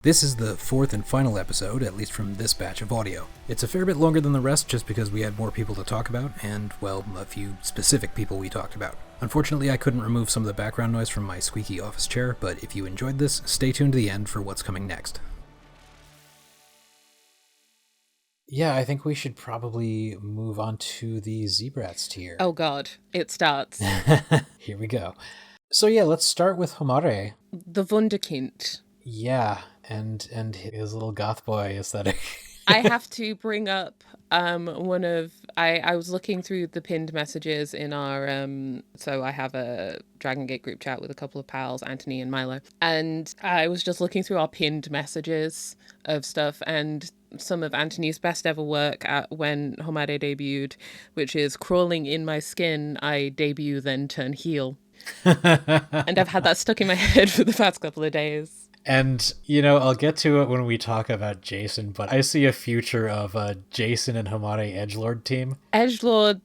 This is the fourth and final episode, at least from this batch of audio. It's a fair bit longer than the rest just because we had more people to talk about, and, well, a few specific people we talked about. Unfortunately, I couldn't remove some of the background noise from my squeaky office chair, but if you enjoyed this, stay tuned to the end for what's coming next. Yeah, I think we should probably move on to the Z-Brats tier. Oh god, it starts. Here we go. So yeah, let's start with Homare. The Wunderkind. Yeah, and his little goth boy aesthetic. I have to bring up I was looking through the pinned messages in our so I have a Dragongate group chat with a couple of pals, Anthony and Milo, and I was just looking through our pinned messages of stuff, and some of Anthony's best ever work at when Homare debuted, which is crawling in my skin, I debut then turn heel. And I've had that stuck in my head for the past couple of days. And, you know, I'll get to it when we talk about Jason, but I see a future of a Jason and Homare edgelord team. Edgelord,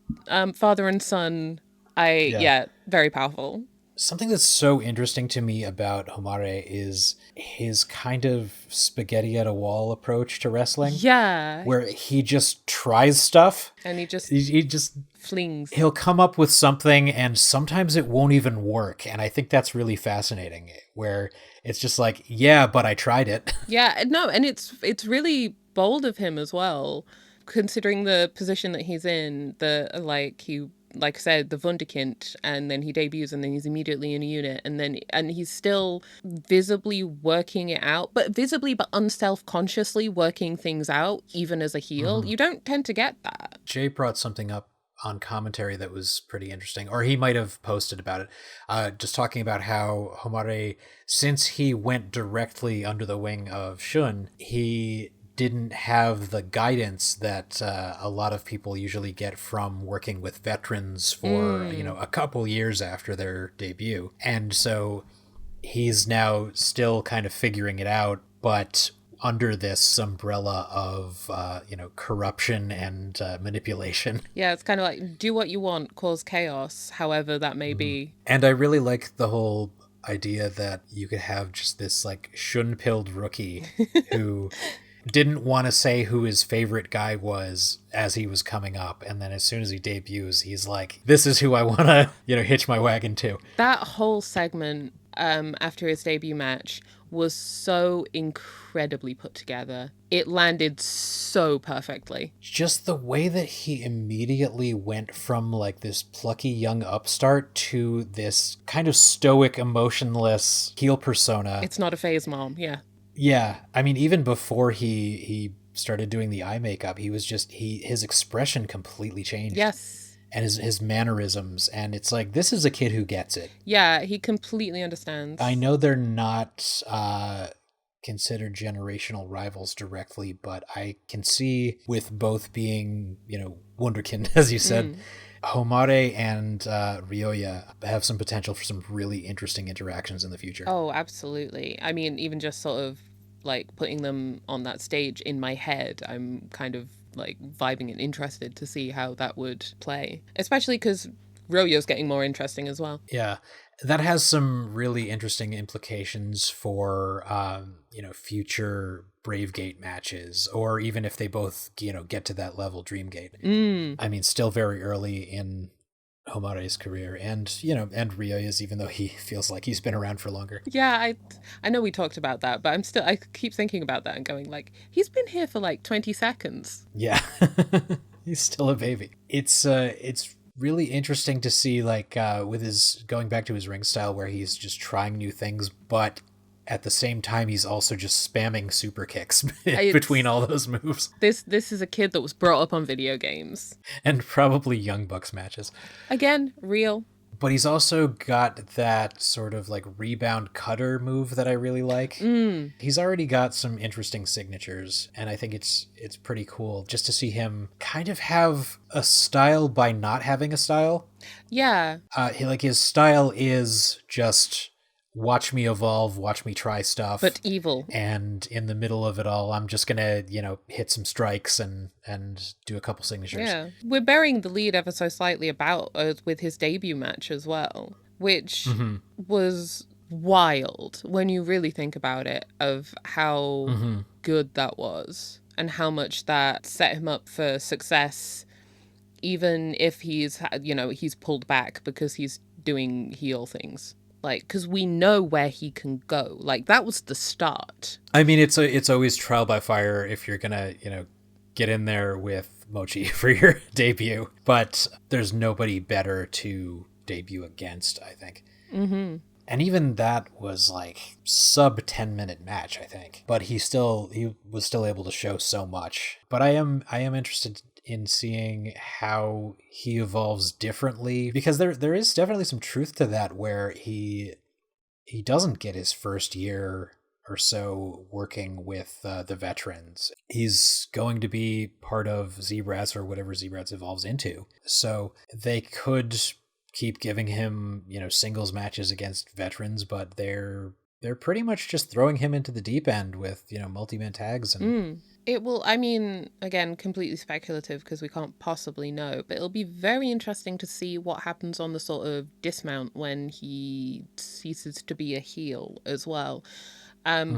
father and son, very powerful. Something that's so interesting to me about Homare is his kind of spaghetti at a wall approach to wrestling. Yeah. Where he just tries stuff. And he just flings. He'll come up with something and sometimes it won't even work. And I think that's really fascinating, where it's just like, yeah, but I tried it. Yeah, no, and it's really bold of him as well, considering the position that he's in, like I said, the Wunderkind, and then he debuts and then he's immediately in a unit, and he's still visibly working it out, but unself-consciously working things out, even as a heel. Mm-hmm. You don't tend to get that. Jay brought something up on commentary that was pretty interesting, or he might have posted about it, just talking about how Homare, since he went directly under the wing of Shun, he didn't have the guidance that a lot of people usually get from working with veterans for a couple years after their debut. And so he's now still kind of figuring it out, but under this umbrella of corruption and manipulation. Yeah, it's kind of like, do what you want, cause chaos, however that may be. And I really like the whole idea that you could have just this like Shun-pilled rookie who didn't want to say who his favorite guy was as he was coming up, and then as soon as he debuts, he's like, this is who I want to, hitch my wagon to. That whole segment after his debut match was so incredibly put together. It landed so perfectly. Just the way that he immediately went from like this plucky young upstart to this kind of stoic, emotionless heel persona. It's not a phase, Mom. Yeah. Yeah, I mean, even before he started doing the eye makeup, he was just, his expression completely changed. Yes. And his mannerisms, and it's like, this is a kid who gets it. Yeah, he completely understands. I know they're not considered generational rivals directly, but I can see with both being, Wunderkind, as you said, Homare and Ryoya have some potential for some really interesting interactions in the future. Oh, absolutely. I mean, even just sort of like putting them on that stage in my head, I'm kind of like vibing and interested to see how that would play. Especially because Ryoya's getting more interesting as well. Yeah, that has some really interesting implications for, future Bravegate matches, or even if they both, get to that level, Dreamgate. I mean, still very early in Homare's career, and Ryoya's, even though he feels like he's been around for longer. Yeah, I know we talked about that, but I keep thinking about that and going like, he's been here for like 20 seconds. Yeah, he's still a baby. It's really interesting to see, like, with his going back to his ring style, where he's just trying new things, but at the same time, he's also just spamming super kicks between all those moves. This is a kid that was brought up on video games. And probably Young Bucks matches. Again, real. But he's also got that sort of like rebound cutter move that I really like. He's already got some interesting signatures, and I think it's pretty cool just to see him kind of have a style by not having a style. Yeah. His style is just watch me evolve, watch me try stuff. But evil. And in the middle of it all, I'm just going to, hit some strikes and do a couple signatures. Yeah. We're burying the lead ever so slightly with his debut match as well, which was wild when you really think about it, of how Mm-hmm. good that was and how much that set him up for success, even if he's pulled back because he's doing heel things. Like, because we know where he can go. Like, that was the start. I mean, it's always trial by fire if you're gonna, get in there with Mochi for your debut. But there's nobody better to debut against, I think. Mm-hmm. And even that was like sub 10-minute match, I think. But he was still able to show so much. But I am interested in seeing how he evolves differently, because there is definitely some truth to that, where he doesn't get his first year or so working with the veterans. He's going to be part of Z-Brats, or whatever Z-Brats evolves into. So they could keep giving him, singles matches against veterans, but they're pretty much just throwing him into the deep end with, multi-man tags. And It will, I mean, again, completely speculative because we can't possibly know, but it'll be very interesting to see what happens on the sort of dismount when he ceases to be a heel as well.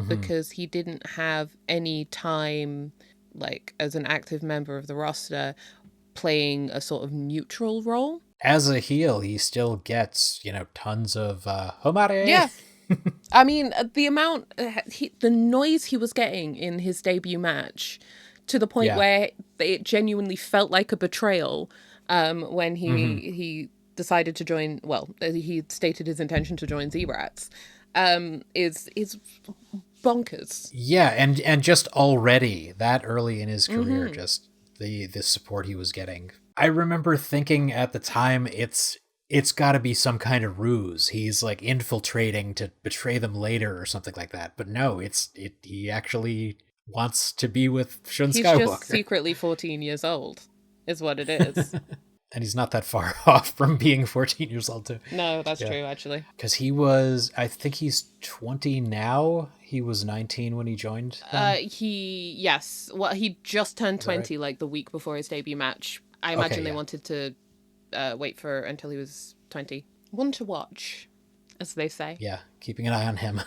Because he didn't have any time, like, as an active member of the roster, playing a sort of neutral role. As a heel, he still gets, tons of Homare. Yeah. I mean, the noise he was getting in his debut match, to the point where it genuinely felt like a betrayal when he decided to join, well, he stated his intention to join Z-Brats, is bonkers. Yeah, and just already that early in his career, just the support he was getting. I remember thinking at the time, it's got to be some kind of ruse. He's like infiltrating to betray them later or something like that. But no, he actually wants to be with Shun Skywalker. He's just secretly 14 years old, is what it is. And he's not that far off from being 14 years old, too. No, that's true, actually. Because I think he's 20 now. He was 19 when he joined them. Yes. Well, he just turned 20, right? like the week before his debut match. I imagine they wanted to wait for until he was 20. One to watch, as they say. Yeah, keeping an eye on him.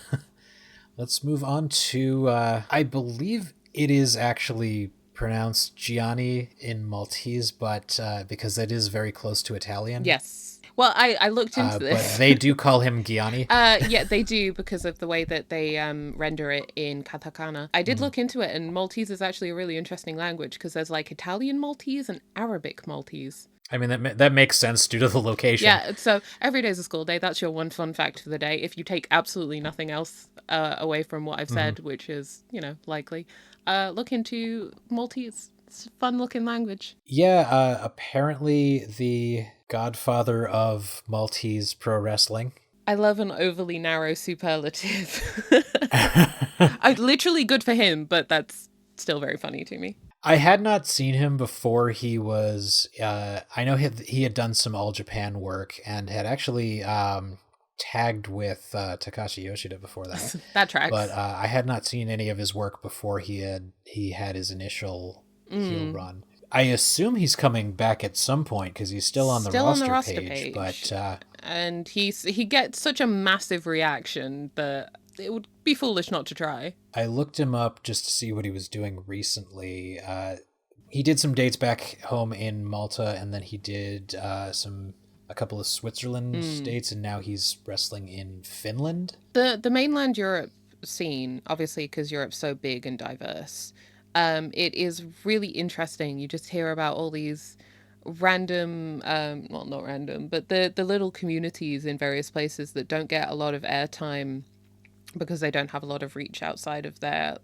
Let's move on to, I believe it is actually pronounced Gianni in Maltese, but because that is very close to Italian. Yes. Well, I looked into this. But they do call him Gianni. Yeah, they do, because of the way that they render it in katakana. I did look into it, and Maltese is actually a really interesting language, because there's like Italian Maltese and Arabic Maltese. I mean, that makes sense due to the location. Yeah, so every day's a school day. That's your one fun fact for the day. If you take absolutely nothing else away from what I've said, which is, likely, look into Maltese. It's a fun-looking language. Yeah, apparently the godfather of Maltese pro wrestling. I love an overly narrow superlative. Literally good for him, but that's still very funny to me. I had not seen him before he was... I know he had done some All Japan work and had actually tagged with Takashi Yoshida before that. That tracks. But I had not seen any of his work before he had his initial heel run. I assume he's coming back at some point because he's still on the roster page. But and he gets such a massive reaction that it would be foolish not to try. I looked him up just to see what he was doing recently. He did some dates back home in Malta, and then he did a couple of Switzerland dates, and now he's wrestling in Finland. The mainland Europe scene, obviously, because Europe's so big and diverse, it is really interesting. You just hear about all these random, well, not random, but the little communities in various places that don't get a lot of airtime because they don't have a lot of reach outside of their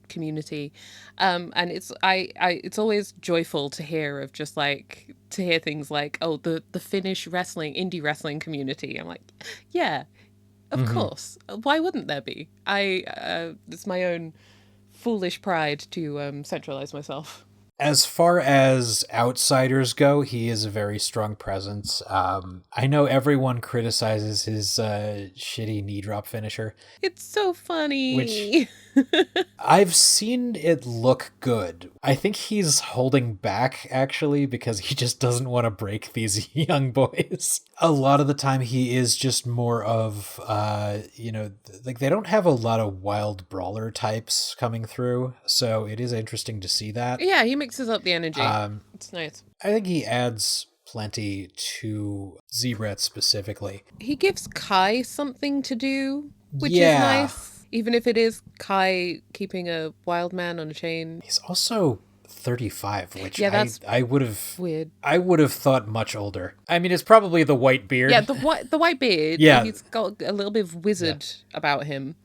community, and it's always joyful to hear things like, oh, the Finnish indie wrestling community. I'm like, yeah, of course, why wouldn't there be? It's my own foolish pride to centralize myself. As far as outsiders go, he is a very strong presence. I know everyone criticizes his shitty knee drop finisher. It's so funny. Which I've seen it look good. I think he's holding back, actually, because he just doesn't want to break these young boys. A lot of the time he is just more of, like they don't have a lot of wild brawler types coming through, so it is interesting to see that. Yeah, he mixes up the energy. It's nice. I think he adds plenty to Z-Brats specifically. He gives Kai something to do, which is Yeah. nice. Even if it is Kai keeping a wild man on a chain. He's also 35, which that's I would have weird. I would have thought much older. I mean, it's probably the white beard. Yeah, the white beard. Yeah. He's got a little bit of wizard about him.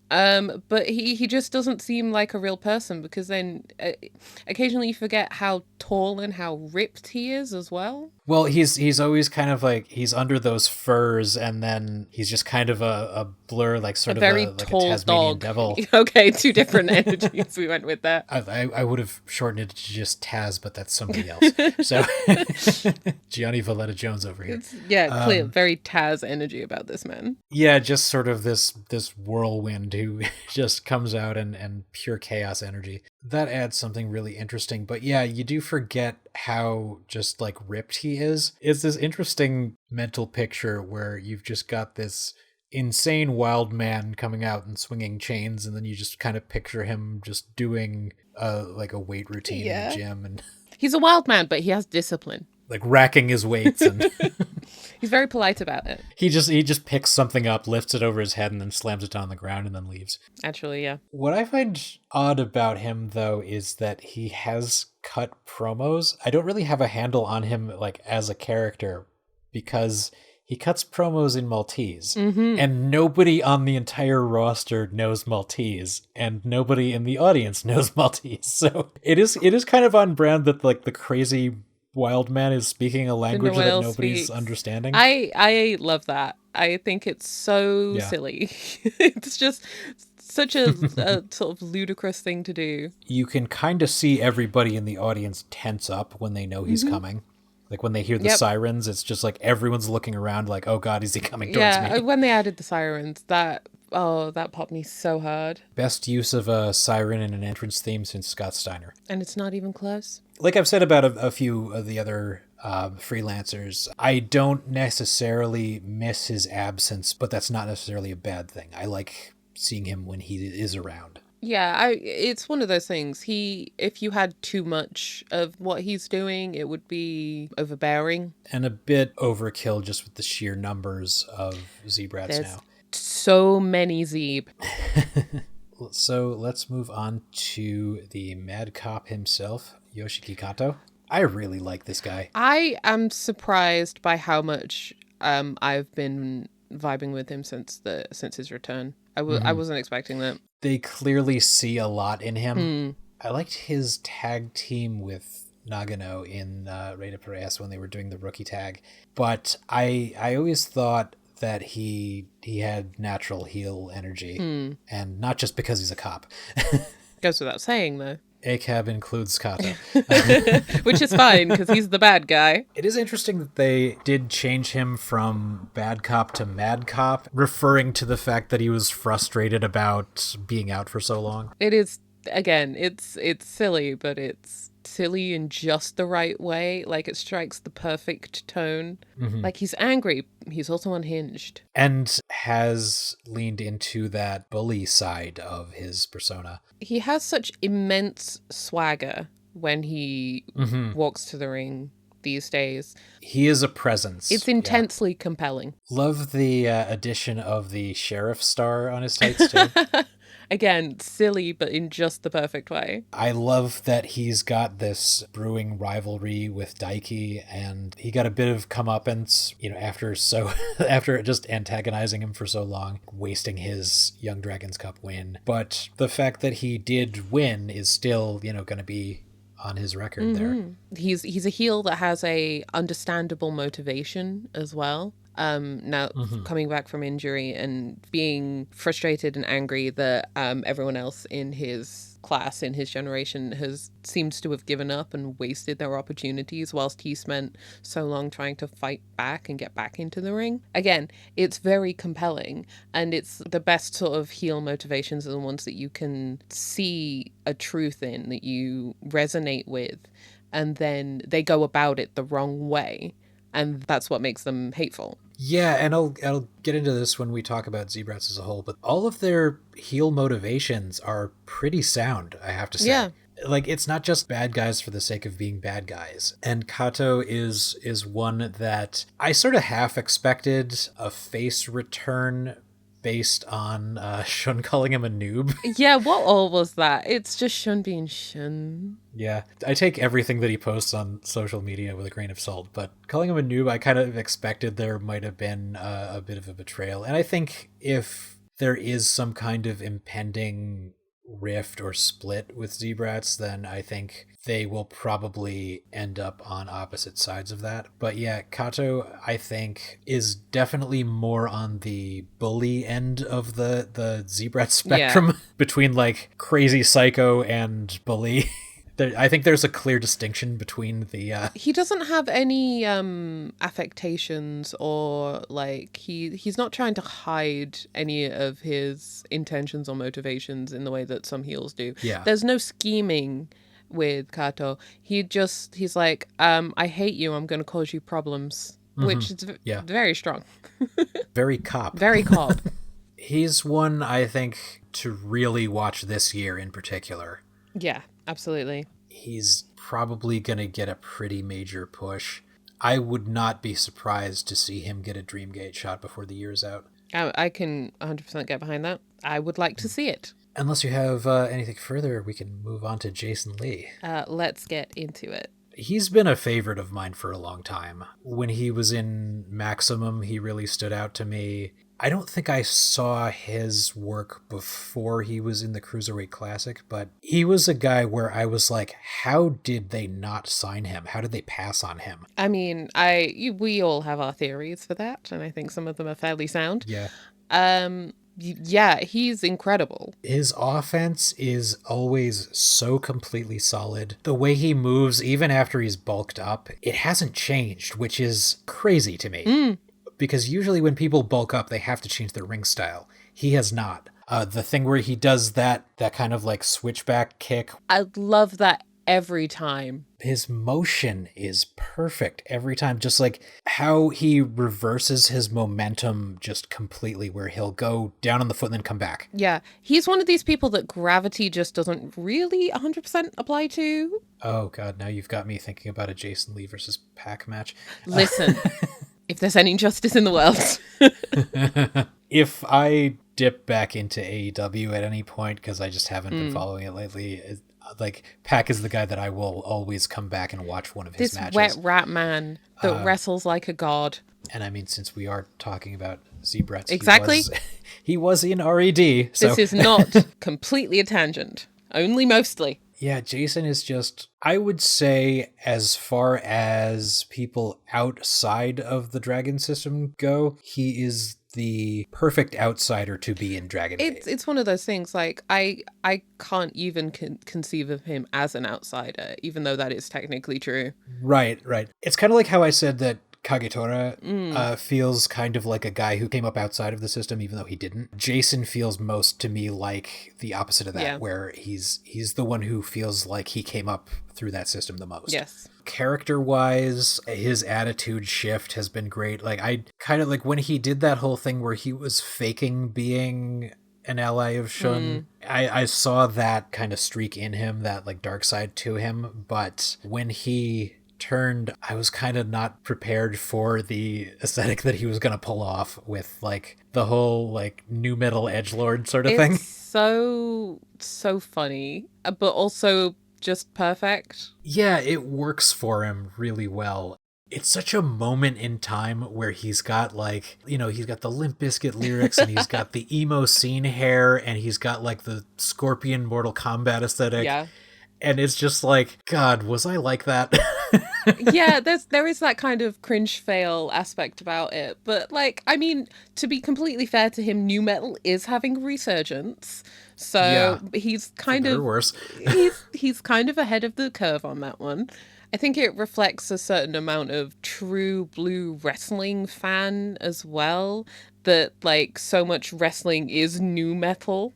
But he just doesn't seem like a real person, because then occasionally you forget how tall and how ripped he is as well. Well, he's always kind of like, he's under those furs, and then he's just kind of a blur, like sort of very like tall a Tasmanian dog. devil. Okay, two different energies we went with there. I would have shortened it to just Taz, but that's somebody else. So Gianni Valletta Jones over here. Clear, very Taz energy about this man. Yeah, just sort of this whirlwind who just comes out and pure chaos energy. That adds something really interesting. But yeah, you do forget how just like ripped he is. It's this interesting mental picture where you've just got this insane wild man coming out and swinging chains, and then you just kind of picture him just doing like a weight routine in the gym, and he's a wild man, but he has discipline. Like racking his weights, and he's very polite about it. He just picks something up, lifts it over his head, and then slams it down on the ground and then leaves. Actually, yeah. What I find odd about him, though, is that he has cut promos. I don't really have a handle on him like as a character, because he cuts promos in Maltese, and nobody on the entire roster knows Maltese, and nobody in the audience knows Maltese. So it is kind of on brand that like the crazy wild man is speaking a language that nobody's understanding. I love that. I think it's so silly. It's just such a sort of ludicrous thing to do. You can kind of see everybody in the audience tense up when they know he's coming. Like when they hear the sirens, it's just like everyone's looking around like, oh God, is he coming towards me? Yeah, when they added the sirens, that popped me so hard. Best use of a siren in an entrance theme since Scott Steiner. And it's not even close. Like I've said about a few of the other freelancers, I don't necessarily miss his absence, but that's not necessarily a bad thing. I like seeing him when he is around. Yeah, it's one of those things. If you had too much of what he's doing, it would be overbearing. And a bit overkill just with the sheer numbers of Z-Brats now. So many Zeeb. So let's move on to the Mad Cop himself, Yoshiki Kato. I really like this guy. I am surprised by how much I've been vibing with him since his return. I wasn't expecting that. They clearly see a lot in him. I liked his tag team with Nagano in Ep.4of4 when they were doing the rookie tag, but I always thought that he had natural heel energy, and not just because he's a cop. Goes without saying, though. ACAB includes Kato. Which is fine, because he's the bad guy. It is interesting that they did change him from bad cop to mad cop, referring to the fact that he was frustrated about being out for so long. It is, again, it's silly, but it's silly in just the right way. Like, it strikes the perfect tone. Like, he's angry, he's also unhinged. And has leaned into that bully side of his persona. He has such immense swagger when he walks to the ring these days. He is a presence. It's intensely compelling. Love the addition of the sheriff star on his tights, too. Again, silly, but in just the perfect way. I love that he's got this brewing rivalry with Daiki, and he got a bit of comeuppance, after just antagonizing him for so long, wasting his Young Dragons Cup win. But the fact that he did win is still, going to be on his record there. He's a heel that has a understandable motivation as well. now coming back from injury and being frustrated and angry that everyone else in his class, in his generation, seems to have given up and wasted their opportunities whilst he spent so long trying to fight back and get back into the ring. Again, it's very compelling, and it's the best sort of heel motivations are the ones that you can see a truth in, that you resonate with, and then they go about it the wrong way, and that's what makes them hateful. Yeah, and I'll get into this when we talk about Z-Brats as a whole, but all of their heel motivations are pretty sound, I have to say. Yeah. Like, it's not just bad guys for the sake of being bad guys. And Kato is one that I sort of half expected a face return based on Shun calling him a noob. Yeah, what all was that? It's just Shun being Shun. Yeah, I take everything that he posts on social media with a grain of salt, but calling him a noob, I kind of expected there might have been a bit of a betrayal. And I think if there is some kind of impending rift or split with Z-Brats, then I think they will probably end up on opposite sides of that. But yeah, Kato, I think, is definitely more on the bully end of the Z-Brat spectrum between like crazy psycho and bully. I think there's a clear distinction between the He doesn't have any affectations, or like he's not trying to hide any of his intentions or motivations in the way that some heels do. Yeah. There's no scheming with Kato. He's like, I hate you, I'm going to cause you problems, which is very strong. Very cop. Very cop. He's one, I think, to really watch this year in particular. Yeah, absolutely. He's probably going to get a pretty major push. I would not be surprised to see him get a Dreamgate shot before the year's out. I can 100% get behind that. I would like to see it. Unless you have anything further, we can move on to Jason Lee. Let's get into it. He's been a favorite of mine for a long time. When he was in Maximum, he really stood out to me. I don't think I saw his work before he was in the Cruiserweight Classic, but he was a guy where I was like, how did they not sign him? How did they pass on him? I mean, we all have our theories for that, and I think some of them are fairly sound. Yeah. Yeah, he's incredible. His offense is always so completely solid. The way he moves, even after he's bulked up, it hasn't changed, which is crazy to me. Because usually when people bulk up, they have to change their ring style. He has not. The thing where he does that kind of like switchback kick. I love that every time. His motion is perfect every time. Just like how he reverses his momentum just completely, where he'll go down on the foot and then come back. Yeah, he's one of these people that gravity just doesn't really 100% apply to. Oh God, now you've got me thinking about a Jason Lee versus Pac match. Listen. If there's any justice in the world. If I dip back into AEW at any point, because I just haven't been following it lately, like Pac is the guy that I will always come back and watch one of his matches. This wet rat man that wrestles like a god. And I mean, since we are talking about Z-Brats, exactly, he was in RED. So. This is not completely a tangent, only mostly. Yeah, Jason is just, I would say, as far as people outside of the Dragon system go, he is the perfect outsider to be in Dragon Gate. It's one of those things, like, I can't even conceive of him as an outsider, even though that is technically true. Right. It's kind of like how I said that Kagetora feels kind of like a guy who came up outside of the system, even though he didn't. Jason feels most to me like the opposite of that, where he's the one who feels like he came up through that system the most. Yes. Character-wise, his attitude shift has been great. Like, I kind of like when he did that whole thing where he was faking being an ally of Shun. I saw that kind of streak in him, that like dark side to him, but when he turned, I was kind of not prepared for the aesthetic that he was going to pull off with like the whole like new metal edgelord sort of thing. So funny, but also just perfect. Yeah, it works for him really well. It's such a moment in time where he's got like, you know, he's got the Limp Bizkit lyrics and he's got the emo scene hair and he's got like the Scorpion Mortal Kombat aesthetic. Yeah. And it's just like, God, was I like that? Yeah, there is that kind of cringe fail aspect about it. But like, I mean, to be completely fair to him, new metal is having a resurgence. Yeah, So he's for kind better or of worse. he's kind of ahead of the curve on that one. I think it reflects a certain amount of true blue wrestling fan as well, that like so much wrestling is new metal.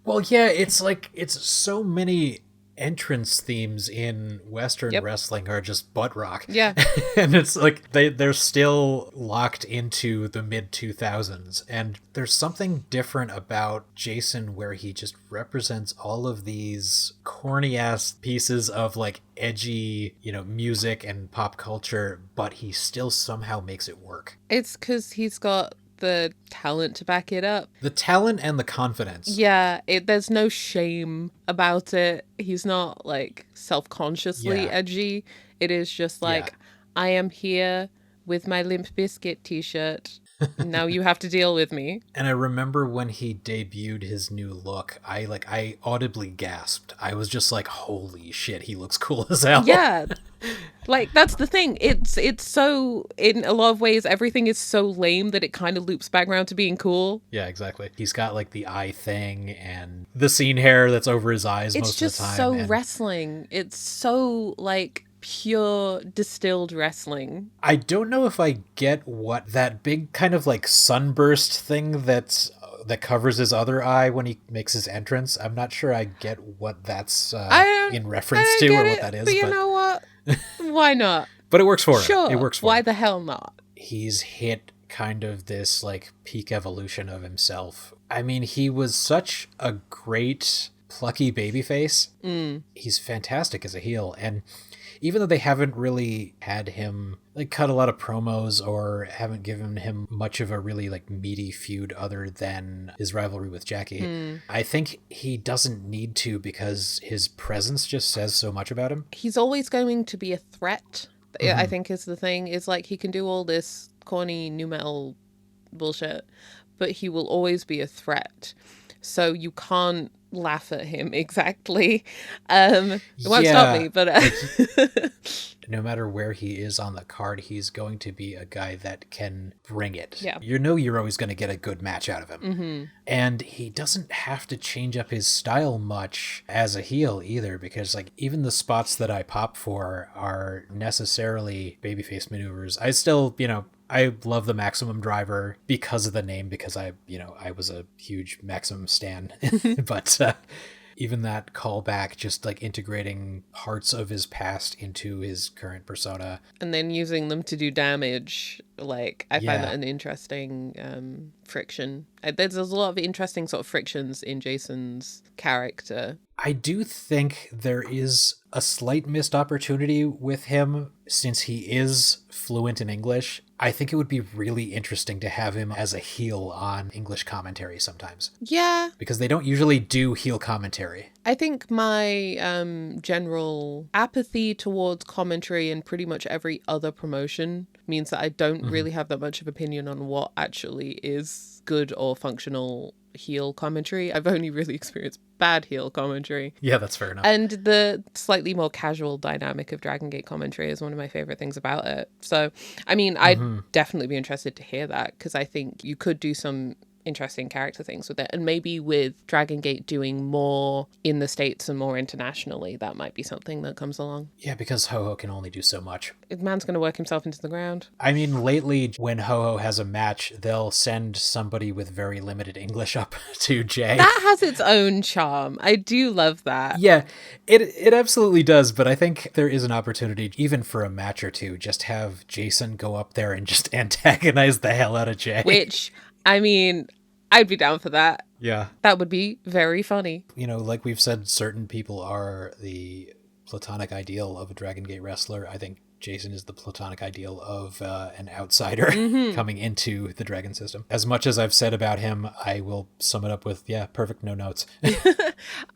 Well, yeah, it's like it's so many entrance themes in Western Yep. wrestling are just butt rock. Yeah. And it's like they're still locked into the mid 2000s, and there's something different about Jason where he just represents all of these corny ass pieces of like edgy, music and pop culture, but he still somehow makes it work. It's because he's got the talent to back it up. The talent and the confidence. Yeah, there's no shame about it. He's not like self-consciously Yeah. edgy. It is just Yeah. like, I am here with my Limp Bizkit t-shirt. Now you have to deal with me. And I remember when he debuted his new look, I audibly gasped. I was just like, holy shit, he looks cool as hell. Yeah. Like that's the thing. It's so, in a lot of ways everything is so lame that it kind of loops back around to being cool. Yeah, exactly. He's got like the eye thing and the scene hair that's over his eyes It's most just of the time. so And wrestling. It's so like pure distilled wrestling. I don't know if I get what that big kind of like sunburst thing that covers his other eye when he makes his entrance. I'm not sure I get what that's in reference I to don't or get what it, that is. but you know what? Why not? But it works for him. Sure. It works for Why him. the hell not? He's hit kind of this like peak evolution of himself. I mean, he was such a great plucky babyface. He's fantastic as a heel, and even though they haven't really had him like cut a lot of promos or haven't given him much of a really like meaty feud other than his rivalry with Jackie, I think he doesn't need to because his presence just says so much about him. He's always going to be a threat. I think is the thing. Is like he can do all this corny new metal bullshit, but he will always be a threat. So you can't laugh at him exactly. It won't stop me, but No matter where he is on the card, he's going to be a guy that can bring it. Yeah. You're always going to get a good match out of him. And he doesn't have to change up his style much as a heel either, because like even the spots that I pop for are necessarily babyface maneuvers. I still, I love the Maximum Driver because of the name, because I was a huge Maximum stan. But even that callback, just like integrating parts of his past into his current persona. and then using them to do damage, like I find Yeah. that an interesting friction. There's a lot of interesting sort of frictions in Jason's character. I do think there is a slight missed opportunity with him since he is fluent in English. I think it would be really interesting to have him as a heel on English commentary sometimes, Yeah, because they don't usually do heel commentary. I think my general apathy towards commentary in pretty much every other promotion means that I don't really have that much of opinion on what actually is good or functional heel commentary. I've only really experienced bad heel commentary. Yeah, that's fair enough. And the slightly more casual dynamic of Dragongate commentary is one of my favorite things about it. So, I mean, I'd definitely be interested to hear that, because I think you could do some interesting character things with it. And maybe with Dragongate doing more in the States and more internationally, that might be something that comes along. Yeah, because Ho-Ho can only do so much. The man's going to work himself into the ground. I mean, lately, when Ho-Ho has a match, they'll send somebody with very limited English up to Jay. That has its own charm. I do love that. Yeah, it absolutely does, but I think there is an opportunity, even for a match or two, just have Jason go up there and just antagonize the hell out of Jay. Which, I mean, I'd be down for that. Yeah. That would be very funny. Like we've said, certain people are the platonic ideal of a Dragon Gate wrestler. I think Jason is the platonic ideal of an outsider coming into the Dragon system. As much as I've said about him, I will sum it up with, perfect, no notes.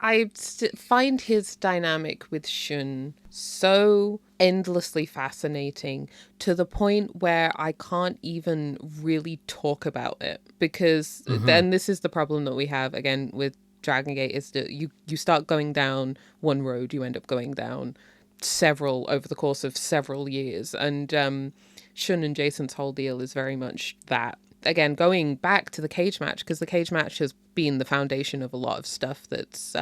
I find his dynamic with Shun so endlessly fascinating, to the point where I can't even really talk about it, because then this is the problem that we have again with Dragongate, is that you start going down one road, you end up going down over the course of several years. And Shun and Jason's whole deal is very much that. Again, going back to the cage match, because the cage match has been the foundation of a lot of stuff that's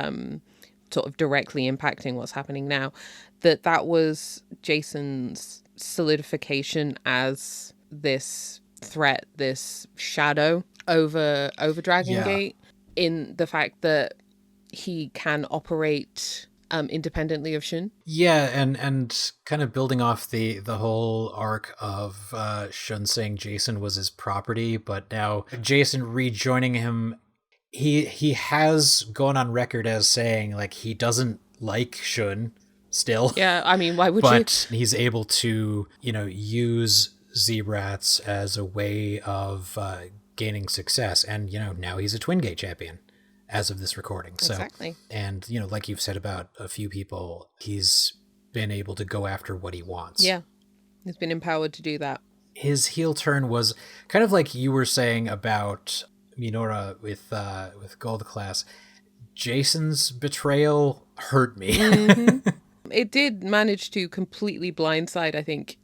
sort of directly impacting what's happening now, that was Jason's solidification as this threat, this shadow over Dragongate, in the fact that he can operate independently of Shun. Yeah, and kind of building off the whole arc of Shun saying Jason was his property, but now Jason rejoining him, he has gone on record as saying like he doesn't like Shun still. Yeah, I mean, why would you? But he's able to, use Z-Brats as a way of gaining success, and now he's a Twin Gate champion as of this recording. So, exactly. And like you've said about a few people, he's been able to go after what he wants. Yeah, he's been empowered to do that. His heel turn was kind of like you were saying about Minoura with Gold Class. Jason's betrayal hurt me. Mm-hmm. It did manage to completely blindside, I think,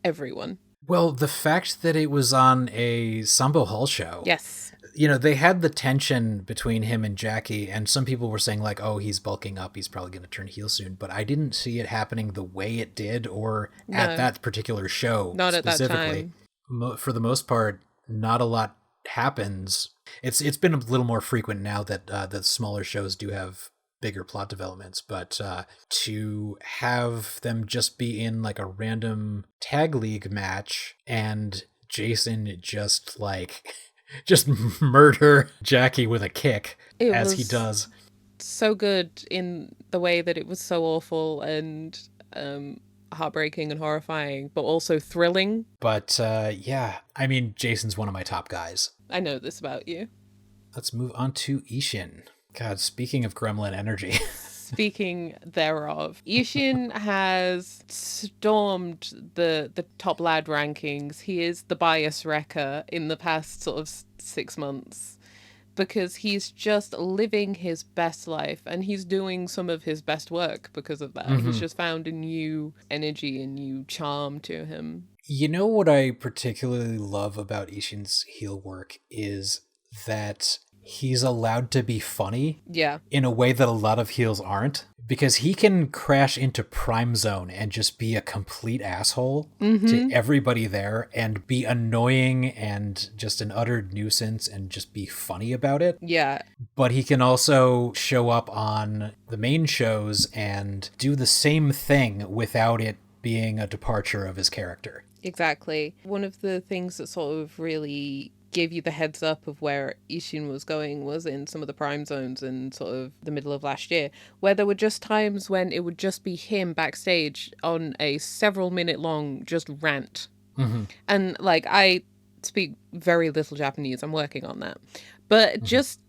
everyone. Well, the fact that it was on a Sambo Hall show. Yes. They had the tension between him and Jackie, and some people were saying like, oh, he's bulking up, he's probably going to turn heel soon. But I didn't see it happening the way it did, or at that particular show. Not specifically. At that time. For the most part, not a lot happens. It's been a little more frequent now that the smaller shows do have bigger plot developments, but to have them just be in like a random tag league match and Jason just murder Jackie with a kick as he does. So good in the way that it was so awful and heartbreaking and horrifying, but also thrilling. But yeah, I mean, Jason's one of my top guys. I know this about you. Let's move on to ISHIN. God, speaking of gremlin energy. Speaking thereof, ISHIN has stormed the top lad rankings. He is the bias wrecker in the past sort of 6 months, because he's just living his best life and he's doing some of his best work because of that. Mm-hmm. He's just found a new energy, a new charm to him. You know what I particularly love about ISHIN's heel work is that he's allowed to be funny in a way that a lot of heels aren't, because he can crash into Prime Zone and just be a complete asshole to everybody there and be annoying and just an utter nuisance and just be funny about it. Yeah. But he can also show up on the main shows and do the same thing without it being a departure of his character. Exactly. One of the things that sort of really gave you the heads up of where ISHIN was going was in some of the Prime Zones in sort of the middle of last year, where there were just times when it would just be him backstage on a several minute long just rant. Mm-hmm. And like, I speak very little Japanese, I'm working on that, but just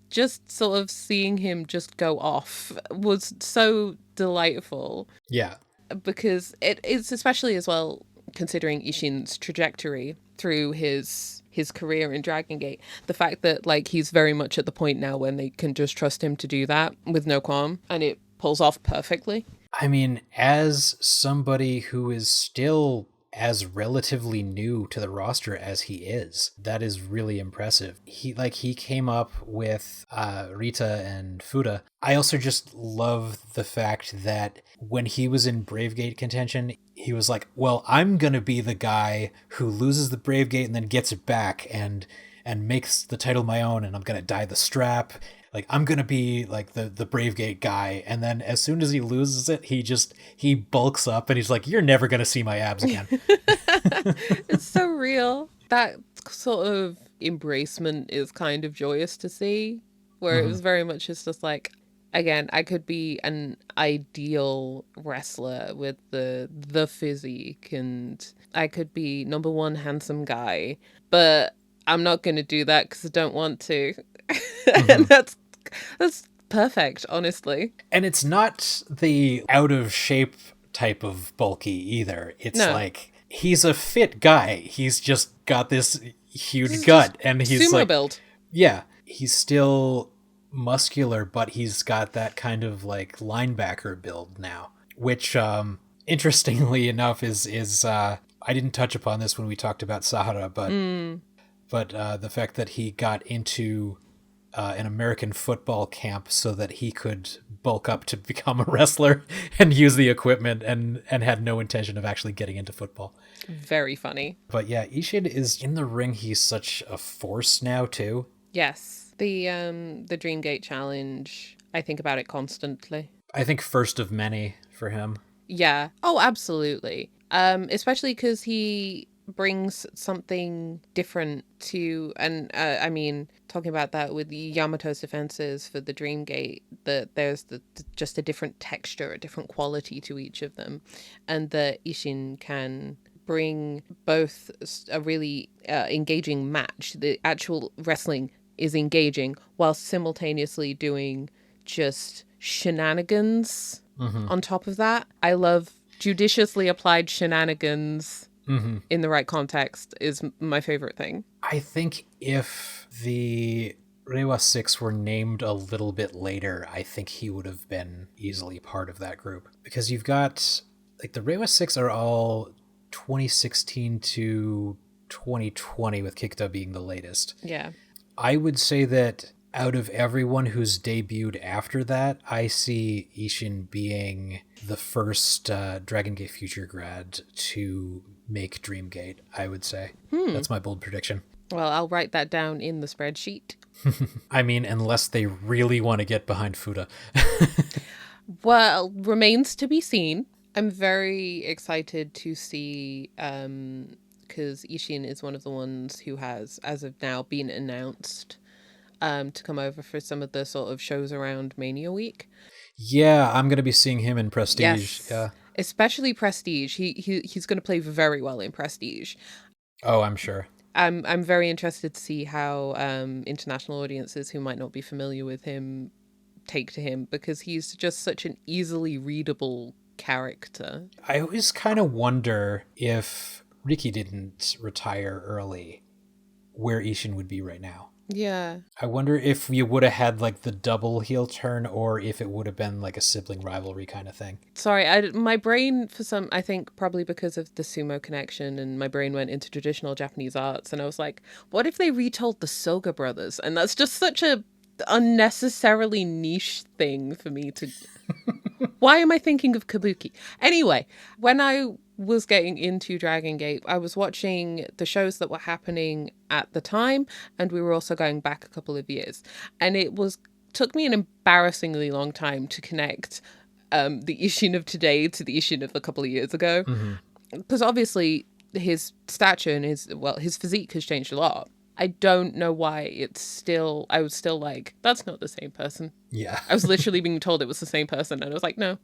sort of seeing him just go off was so delightful. Yeah. Because it's especially as well, considering ISHIN's trajectory through his career in Dragongate, the fact that like he's very much at the point now when they can just trust him to do that with no qualm, and it pulls off perfectly. I mean, as somebody who is still as relatively new to the roster as he is, that is really impressive. He came up with Rita and Fuda. I also just love the fact that when he was in Bravegate contention, he was like, well, I'm going to be the guy who loses the Bravegate and then gets it back and makes the title my own, and I'm going to dye the strap. Like, I'm going to be like the Bravegate guy. And then as soon as he loses it, he bulks up and he's like, you're never going to see my abs again. It's so real. That sort of embracement is kind of joyous to see, where it was very much just like, again, I could be an ideal wrestler with the physique, and I could be number one handsome guy, but I'm not going to do that because I don't want to. And that's perfect, honestly. And it's not the out of shape type of bulky either. It's like, he's a fit guy. He's just got this huge gut, and he's sumo like build. Yeah, he's still muscular, but he's got that kind of like linebacker build now, which interestingly enough, is I didn't touch upon this when we talked about Sahara, but the fact that he got into an American football camp so that he could bulk up to become a wrestler and use the equipment, and had no intention of actually getting into football. Very funny. But yeah, Ishin is in the ring. He's such a force now too. Yes. The Dreamgate challenge, I think about it constantly. I think first of many for him. Yeah. Oh, absolutely. Especially because he brings something different to, and I mean, talking about that with Yamato's defenses for the Dreamgate, that there's just a different texture, a different quality to each of them, and that Ishin can bring both a really engaging match. The actual wrestling is engaging while simultaneously doing just shenanigans on top of that. I love judiciously applied shenanigans in the right context is my favorite thing. I think if the Reiwa 6 were named a little bit later, I think he would have been easily part of that group. Because you've got, like, the Reiwa 6 are all 2016 to 2020, with Kikuta being the latest. Yeah. I would say that out of everyone who's debuted after that, I see Ishin being the first Dragongate Future grad to make Dreamgate, I would say. That's my bold prediction. Well, I'll write that down in the spreadsheet. I mean, unless they really want to get behind Fuda. Well, remains to be seen. I'm very excited to see, because Ishin is one of the ones who has, as of now, been announced to come over for some of the sort of shows around Mania Week. Yeah, I'm going to be seeing him in Prestige. Yes. Yeah. Especially Prestige. He's going to play very well in Prestige. Oh, I'm sure. I'm very interested to see how international audiences who might not be familiar with him take to him, because he's just such an easily readable character. I always kind of wonder if Riki didn't retire early, where Ishin would be right now. Yeah. I wonder if you would have had like the double heel turn, or if it would have been like a sibling rivalry kind of thing. Sorry, my brain I think probably because of the sumo connection, and my brain went into traditional Japanese arts, and I was like, what if they retold the Soga brothers? And that's just such a unnecessarily niche thing for me to... Why am I thinking of Kabuki? Anyway, when I was getting into Dragongate, I was watching the shows that were happening at the time, and we were also going back a couple of years. And took me an embarrassingly long time to connect the Ishin of today to the Ishin of a couple of years ago. Because obviously his stature and his physique has changed a lot. I don't know why I was still like, that's not the same person. Yeah. I was literally being told it was the same person, and I was like, no.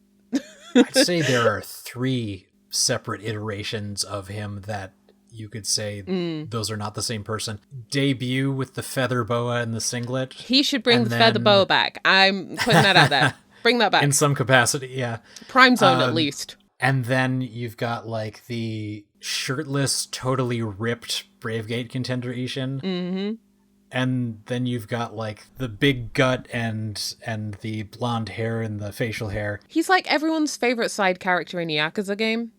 I'd say there are 3 separate iterations of him that you could say those are not the same person. Debut with the feather boa and the singlet. He should bring the feather boa back. I'm putting that out there. Bring that back. In some capacity, yeah. Prime Zone, at least. And then you've got like the shirtless, totally ripped Bravegate contender Ishin. And then you've got like the big gut and the blonde hair and the facial hair. He's like everyone's favorite side character in a Yakuza game.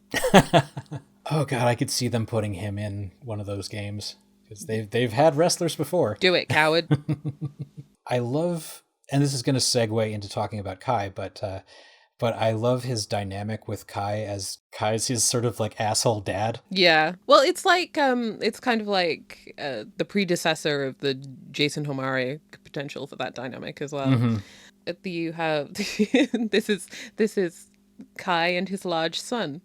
Oh god, I could see them putting him in one of those games, because they've had wrestlers before. Do it, coward. I love, and this is going to segue into talking about Kai, but I love his dynamic with Kai, as Kai's his sort of like asshole dad. Yeah. Well, it's like it's kind of like the predecessor of the Jason Homare potential for that dynamic as well. You have this is Kai and his large son.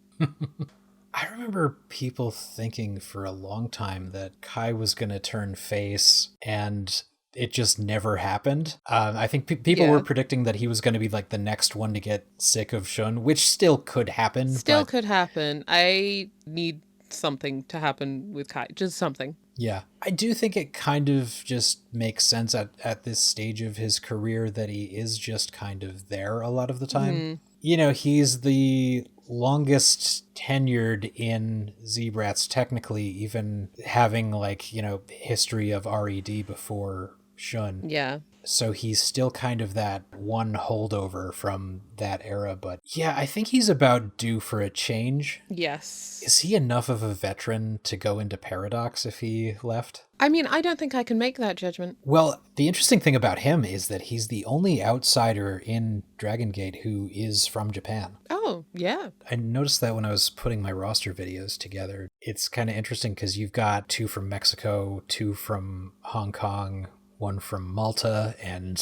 I remember people thinking for a long time that Kai was going to turn face, and it just never happened. I think people were predicting that he was going to be like the next one to get sick of Shun, which still could happen. Could happen. I need something to happen with Kai. Just something. Yeah. I do think it kind of just makes sense at this stage of his career that he is just kind of there a lot of the time. You know, he's the longest tenured in Z-Brats, technically, even having like, you know, history of RED before Shun. Yeah. So he's still kind of that one holdover from that era. But yeah, I think he's about due for a change. Yes. Is he enough of a veteran to go into Paradox if he left? I mean, I don't think I can make that judgment. Well, the interesting thing about him is that he's the only outsider in Dragongate who is from Japan. Oh, yeah. I noticed that when I was putting my roster videos together. It's kind of interesting because you've got 2 from Mexico, 2 from Hong Kong, 1 from Malta, and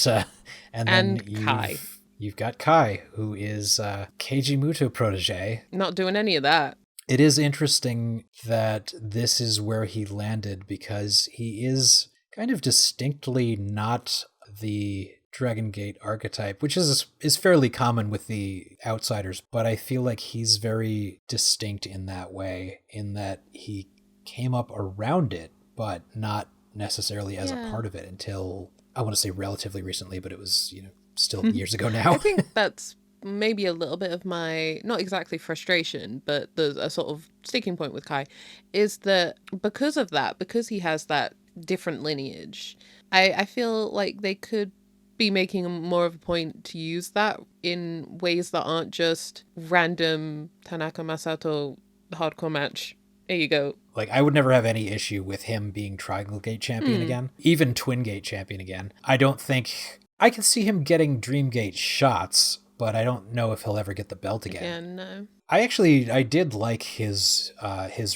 then Kai. You've got Kai, who is Keiji Muto protege. Not doing any of that. It is interesting that this is where he landed because he is kind of distinctly not the Dragon Gate archetype, which is fairly common with the outsiders, but I feel like he's very distinct in that way, in that he came up around it, but not necessarily as a part of it until, I want to say relatively recently, but it was, still years ago now. I think that's maybe a little bit of my, not exactly frustration, but there's a sort of sticking point with Kai, is that because of that, because he has that different lineage, I feel like they could be making more of a point to use that in ways that aren't just random Tanaka Masato hardcore match. There you go. Like, I would never have any issue with him being Triangle Gate champion again, even Twin Gate champion again. I don't think, I can see him getting Dream Gate shots, but I don't know if he'll ever get the belt again. Yeah, no. I did like his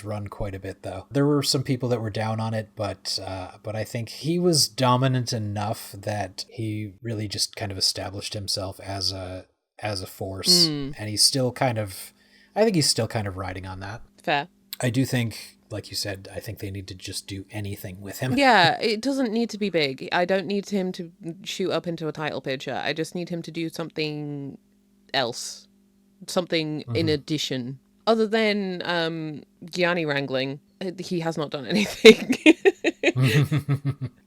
run quite a bit, though. There were some people that were down on it, but I think he was dominant enough that he really just kind of established himself as a force, and he's still kind of, I think he's still kind of riding on that. Fair. I do think, like you said, I think they need to just do anything with him. Yeah, it doesn't need to be big. I don't need him to shoot up into a title picture. I just need him to do something else. Something in addition. Other than Gianni wrangling, he has not done anything.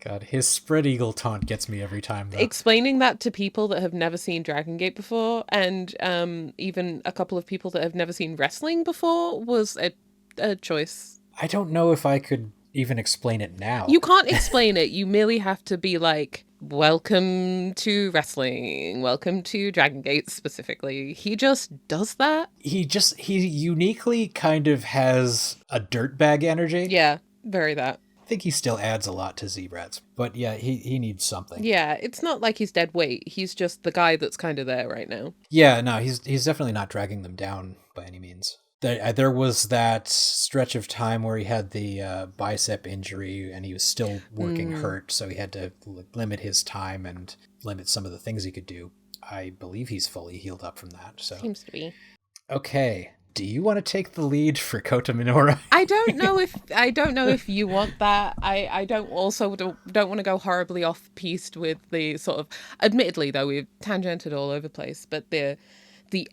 God, his spread eagle taunt gets me every time, though. Explaining that to people that have never seen Dragon Gate before, and even a couple of people that have never seen wrestling before, was a choice. I don't know if I could even explain it now. You can't explain it. You merely have to be like, welcome to wrestling. Welcome to Dragon Gate specifically. He just does that. He uniquely kind of has a dirtbag energy. Yeah, very that. I think he still adds a lot to Z-Brats, but yeah, he needs something. Yeah, it's not like he's dead weight. He's just the guy that's kind of there right now. Yeah, no, he's definitely not dragging them down by any means. There was that stretch of time where he had the bicep injury and he was still working hurt, so he had to limit his time and limit some of the things he could do. I believe he's fully healed up from that. So seems to be. Okay, do you want to take the lead for Kota Minoura? I don't know if you want that. I don't want to go horribly off piste with the sort of, admittedly though, we've tangented all over the place, but the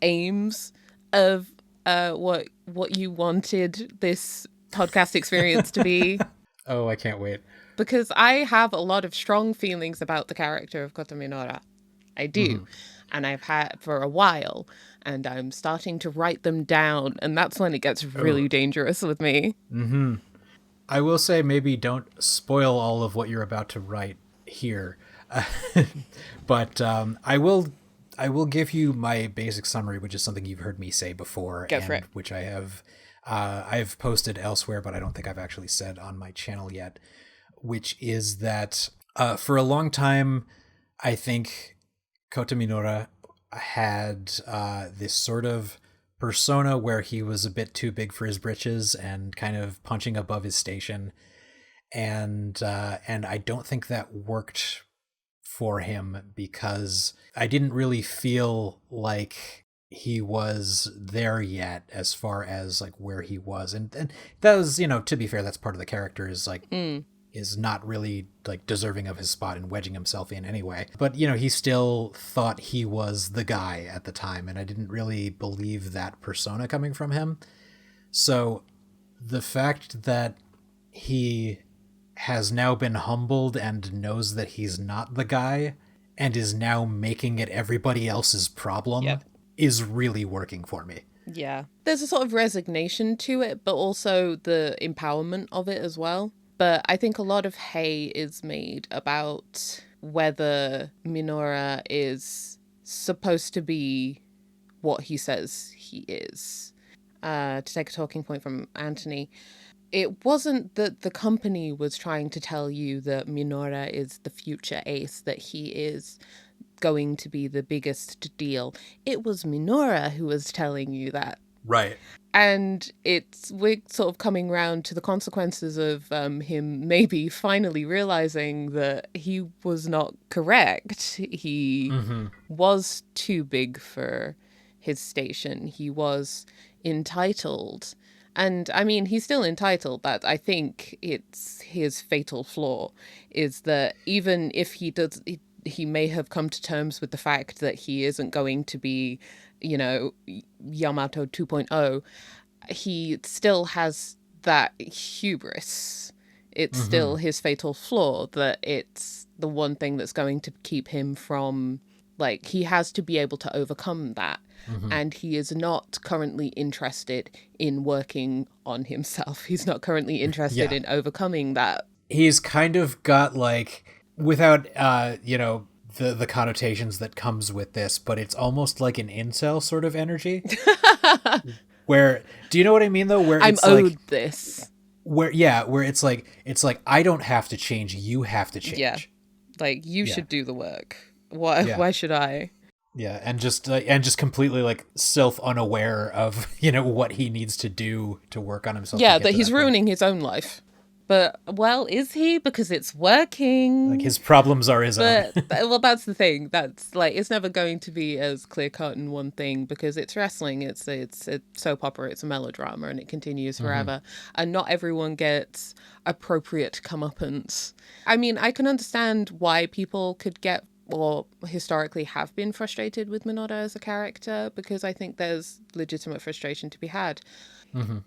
aims of what you wanted this podcast experience to be. Oh, I can't wait. Because I have a lot of strong feelings about the character of Kota Minoura. I do. And I've had for a while, and I'm starting to write them down, and that's when it gets really dangerous with me. I will say, maybe don't spoil all of what you're about to write here. But I will give you my basic summary, which is something you've heard me say before, Go for it. Which I've posted elsewhere, but I don't think I've actually said on my channel yet, which is that for a long time, I think Kota Minoura had this sort of persona where he was a bit too big for his britches and kind of punching above his station, and I don't think that worked for him because I didn't really feel like he was there yet as far as like where he was, and that was, to be fair, that's part of the character, is like is not really like deserving of his spot and wedging himself in anyway, but he still thought he was the guy at the time, and I didn't really believe that persona coming from him. So the fact that he has now been humbled and knows that he's not the guy and is now making it everybody else's problem is really working for me. Yeah. There's a sort of resignation to it, but also the empowerment of it as well. But I think a lot of hay is made about whether Minoura is supposed to be what he says he is. To take a talking point from Anthony, it wasn't that the company was trying to tell you that Minoura is the future ace, that he is going to be the biggest deal. It was Minoura who was telling you that. Right. And we're sort of coming round to the consequences of him maybe finally realizing that he was not correct. He was too big for his station. He was entitled. And I mean, he's still entitled. That I think it's his fatal flaw, is that even if he does, he may have come to terms with the fact that he isn't going to be, Yamato 2.0, he still has that hubris. It's still his fatal flaw, that it's the one thing that's going to keep him from, he has to be able to overcome that. And he is not currently interested in working on himself. He's not currently interested in overcoming that. He's kind of got without, the connotations that comes with this, but it's almost like an incel sort of energy. Where, do you know what I mean though? Where I'm owed this. Where it's like, I don't have to change. You have to change. Yeah. You should do the work. Why should I? Yeah, and just completely self-unaware of what he needs to do to work on himself. Yeah, that he's ruining his own life. But is he? Because it's working. His problems are his own. Well, that's the thing. That's it's never going to be as clear cut in one thing, because it's wrestling. It's a soap opera. It's a melodrama, and it continues forever. And not everyone gets appropriate comeuppance. I mean, I can understand why people could get, or historically have been, frustrated with Minoura as a character, because I think there's legitimate frustration to be had.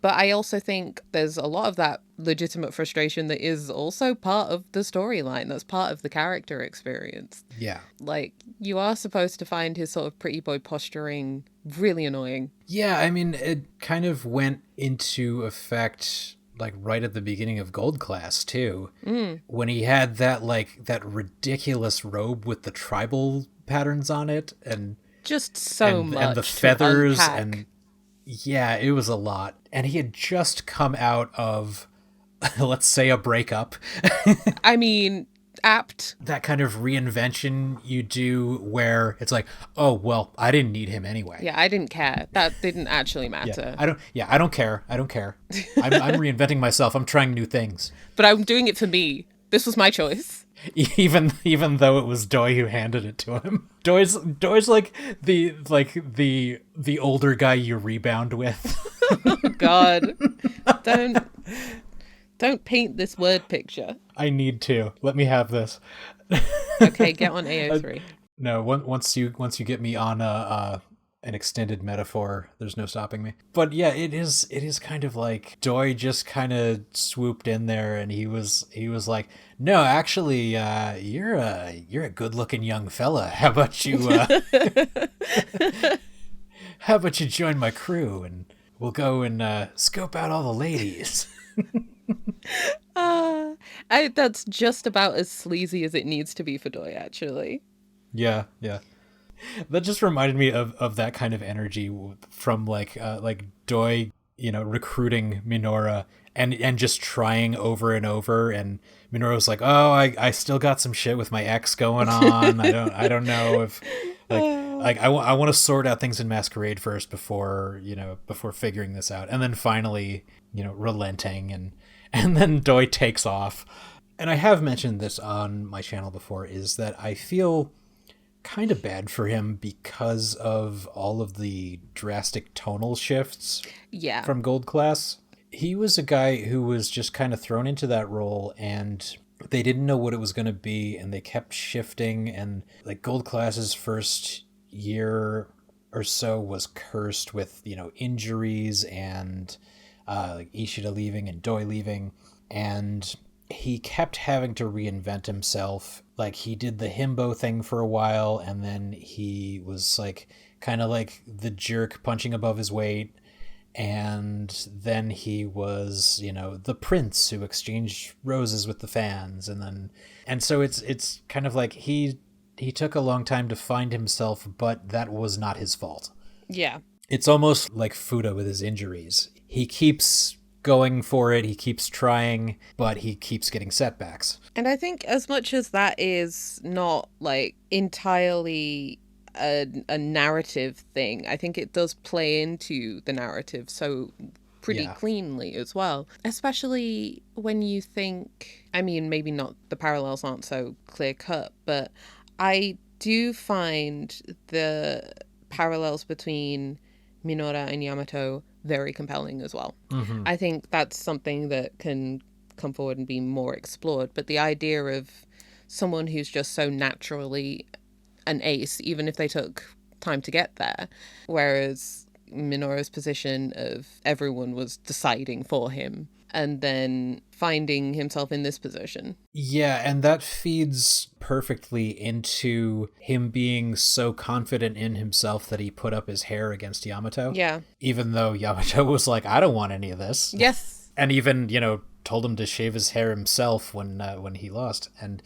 But I also think there's a lot of that legitimate frustration that is also part of the storyline, that's part of the character experience. Yeah. You are supposed to find his sort of pretty boy posturing really annoying. Yeah, I mean, it kind of went into effect right at the beginning of Gold Class too, when he had that that ridiculous robe with the tribal patterns on it, and just so much, and the feathers, and yeah, it was a lot. And he had just come out of, let's say, a breakup. I mean, apt. That kind of reinvention you do where it's oh, well, I didn't need him anyway. Yeah, I didn't care. That didn't actually matter. I don't care. I'm reinventing myself. I'm trying new things. But I'm doing it for me. This was my choice. Even though it was Doi who handed it to him. Doi's the older guy you rebound with. Oh, God. Don't paint this word picture. I need to. Let me have this. Okay, get on AO3. No, once you get me on an extended metaphor, there's no stopping me. But yeah, it is kind of Doi just kind of swooped in there, and he was like, no, actually, you're a good-looking young fella. How about you join my crew, and we'll go and scope out all the ladies. That's just about as sleazy as it needs to be for Doi, actually. Yeah. That just reminded me of that kind of energy from Doi, recruiting Minoura and just trying over and over, and Minoura was like, oh, I still got some shit with my ex going on. I don't know if I want to sort out things in Masquerade first before figuring this out, and then finally relenting, and then Doi takes off. And I have mentioned this on my channel before, is that I feel kind of bad for him because of all of the drastic tonal shifts from Gold Class. He was a guy who was just kind of thrown into that role, and they didn't know what it was going to be, and they kept shifting, and Gold Class's first year or so was cursed with injuries and Ishida leaving and Doi leaving, and he kept having to reinvent himself. He did the himbo thing for a while, and then he was kind of the jerk punching above his weight, and then he was, the prince who exchanged roses with the fans, and so it's kind of like he took a long time to find himself, but that was not his fault. Yeah. It's almost like Fuda with his injuries. He keeps going for it, he keeps trying, but he keeps getting setbacks. And I think as much as that is not like entirely a narrative thing, I think it does play into the narrative so pretty cleanly as well. Especially when you think, I mean, maybe not, the parallels aren't so clear cut, but I do find the parallels between Minoura and Yamato very compelling as well. Mm-hmm. I think that's something that can come forward and be more explored. But the idea of someone who's just so naturally an ace, even if they took time to get there, whereas Minoura's position of everyone was deciding for him and then finding himself in this position. Yeah, and that feeds perfectly into him being so confident in himself that he put up his hair against Yamato. Yeah. Even though Yamato was like, I don't want any of this. Yes. And even, told him to shave his hair himself when he lost. And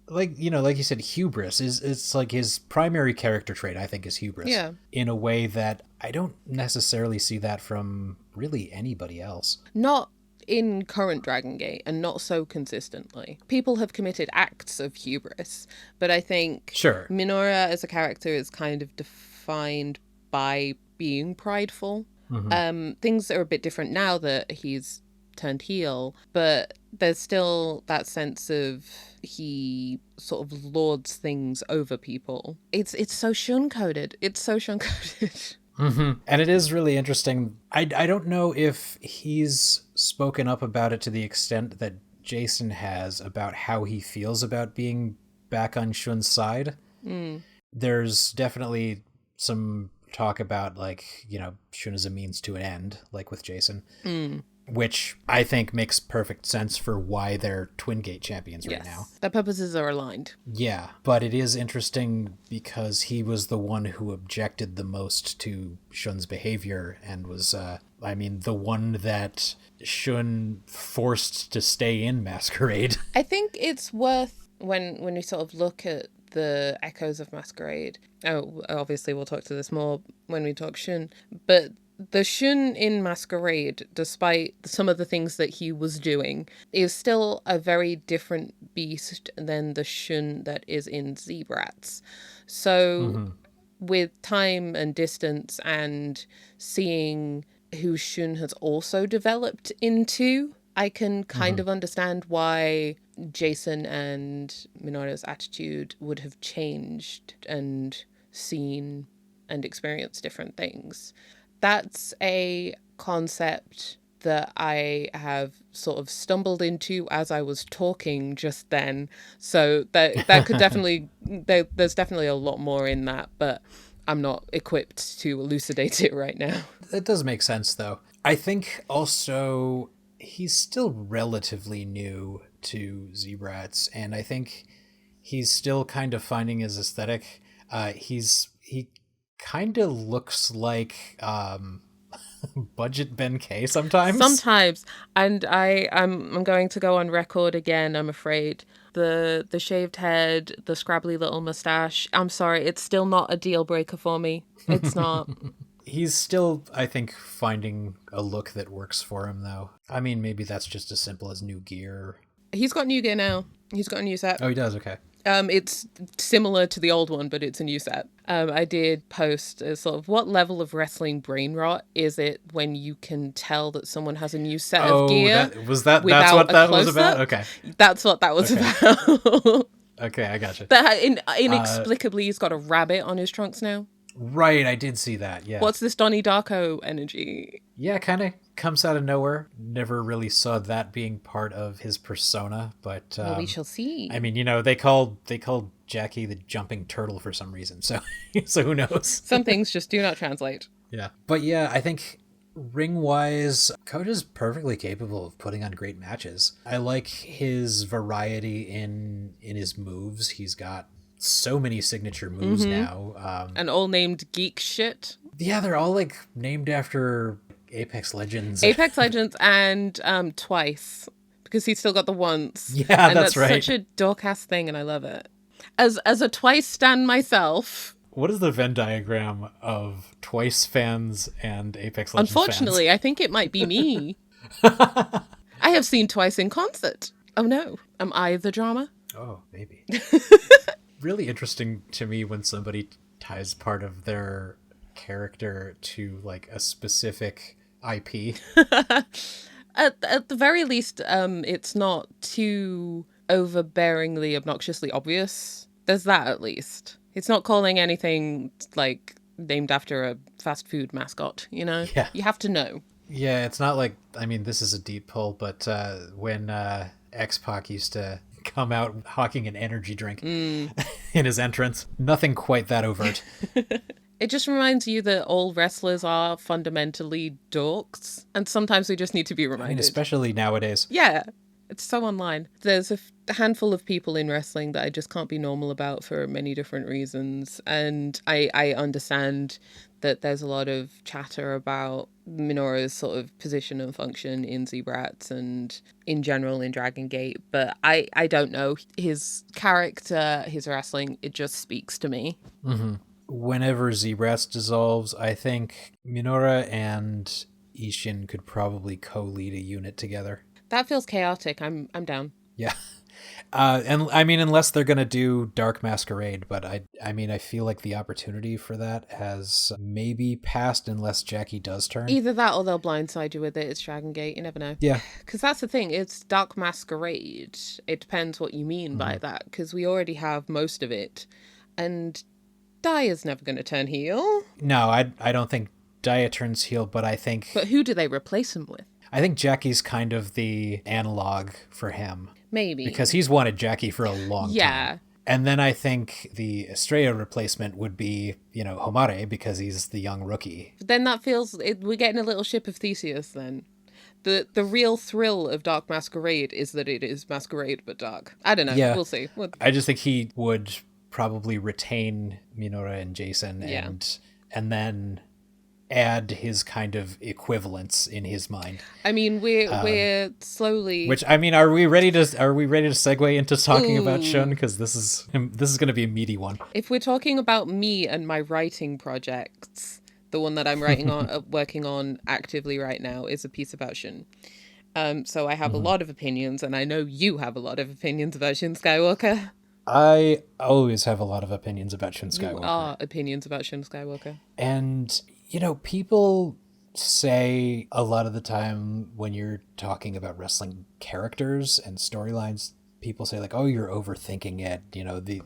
like you said, hubris it's like his primary character trait, I think, is hubris. Yeah. In a way that I don't necessarily see that from really anybody else. Not in current Dragongate, and not so consistently. People have committed acts of hubris, but I think Minoura as a character is kind of defined by being prideful. Mm-hmm. Things are a bit different now that he's turned heel, but there's still that sense of he sort of lords things over people. It's so Shun coded. It's so Shun coded. Mm-hmm. And it is really interesting. I don't know if he's spoken up about it to the extent that Jason has about how he feels about being back on Shun's side. There's definitely some talk about, like, Shun is a means to an end, like with Jason. Which I think makes perfect sense for why they're Twin Gate champions right now. Their purposes are aligned. Yeah, but it is interesting because he was the one who objected the most to Shun's behavior and was, the one that Shun forced to stay in Masquerade. I think it's worth, when we sort of look at the echoes of Masquerade, obviously we'll talk to this more when we talk Shun, but the Shun in Masquerade, despite some of the things that he was doing, is still a very different beast than the Shun that is in Z-Brats. So with time and distance and seeing who Shun has also developed into, I can kind of understand why Jason and Minoura's attitude would have changed and seen and experienced different things. That's a concept that I have sort of stumbled into as I was talking just then. So that could definitely, there's definitely a lot more in that, but I'm not equipped to elucidate it right now. It does make sense, though. I think also he's still relatively new to Z-Brats, and I think he's still kind of finding his aesthetic. He kind of looks like budget Ben K sometimes. And I'm going to go on record again, I'm afraid. The shaved head, the scrabbly little mustache, I'm sorry, it's still not a deal breaker for me. It's not. He's still, I think, finding a look that works for him, though. I mean, maybe that's just as simple as new gear. He's got new gear now. He's got a new set. Oh, he does? Okay. It's similar to the old one, but it's a new set. I did post a sort of, what level of wrestling brain rot is it when you can tell that someone has a new set of gear? That's what that was about? Okay. That's what that was about. Okay, I gotcha. That inexplicably he's got a rabbit on his trunks now. Right, I did see that, yeah. What's this Donnie Darko energy? Yeah, kind of comes out of nowhere. Never really saw that being part of his persona, but... well, we shall see. I mean, they called Jackie the jumping turtle for some reason, so who knows? Some things just do not translate. Yeah. But yeah, I think ring-wise, Kota's perfectly capable of putting on great matches. I like his variety in his moves. He's got so many signature moves now. And all named geek shit. Yeah, they're all like named after Apex Legends. Apex Legends and Twice, because he's still got the once. Yeah, and that's right. Such a dork-ass thing, and I love it. As a Twice stan myself. What is the Venn diagram of Twice fans and Apex Legends Unfortunately, fans? I think it might be me. I have seen Twice in concert. Oh no, am I the drama? Oh, maybe. Really interesting to me when somebody ties part of their character to like a specific IP. At the very least, it's not too overbearingly, obnoxiously obvious. There's that at least. It's not calling anything like named after a fast food mascot, you know? Yeah. You have to know. Yeah, it's not like, I mean, this is a deep pull, but when X-Pac used to come out hawking an energy drink in his entrance, nothing quite that overt. It just reminds you that all wrestlers are fundamentally dorks, and sometimes we just need to be reminded. I mean, especially nowadays. Yeah, it's so online. There's a handful of people in wrestling that I just can't be normal about for many different reasons, and I understand that there's a lot of chatter about Minoura's sort of position and function in Z-Brats and in general in Dragongate, but I don't know. His character, his wrestling, it just speaks to me. Mm-hmm. Whenever Z-Brats dissolves, I think Minoura and ISHIN could probably co-lead a unit together. That feels chaotic. I'm down. Yeah. And I mean, unless they're going to do Dark Masquerade, but I mean, I feel like the opportunity for that has maybe passed unless Jackie does turn. Either that or they'll blindside you with it. It's Dragongate. You never know. Yeah. Because that's the thing. It's Dark Masquerade. It depends what you mean by that, because we already have most of it. And Daya's never going to turn heel. No, I don't think Daya turns heel, but I think... But who do they replace him with? I think Jackie's kind of the analog for him. Maybe. Because he's wanted Jackie for a long time. Yeah. And then I think the Estrella replacement would be, Homare, because he's the young rookie. But then that feels... we're getting a little ship of Theseus then. The real thrill of Dark Masquerade is that it is Masquerade but dark. I don't know. Yeah. We'll see. I just think he would probably retain Minoura and Jason and then add his kind of equivalents in his mind. I mean, we're slowly. Which, I mean, are we ready to segue into talking about Shun? Because this is going to be a meaty one. If we're talking about me and my writing projects, the one that I'm working on actively right now is a piece about Shun. So I have a lot of opinions, and I know you have a lot of opinions about Shun Skywalker. I always have a lot of opinions about Shun Skywalker. You are opinions about Shun Skywalker. And, people say a lot of the time when you're talking about wrestling characters and storylines, people say like, oh, you're overthinking it.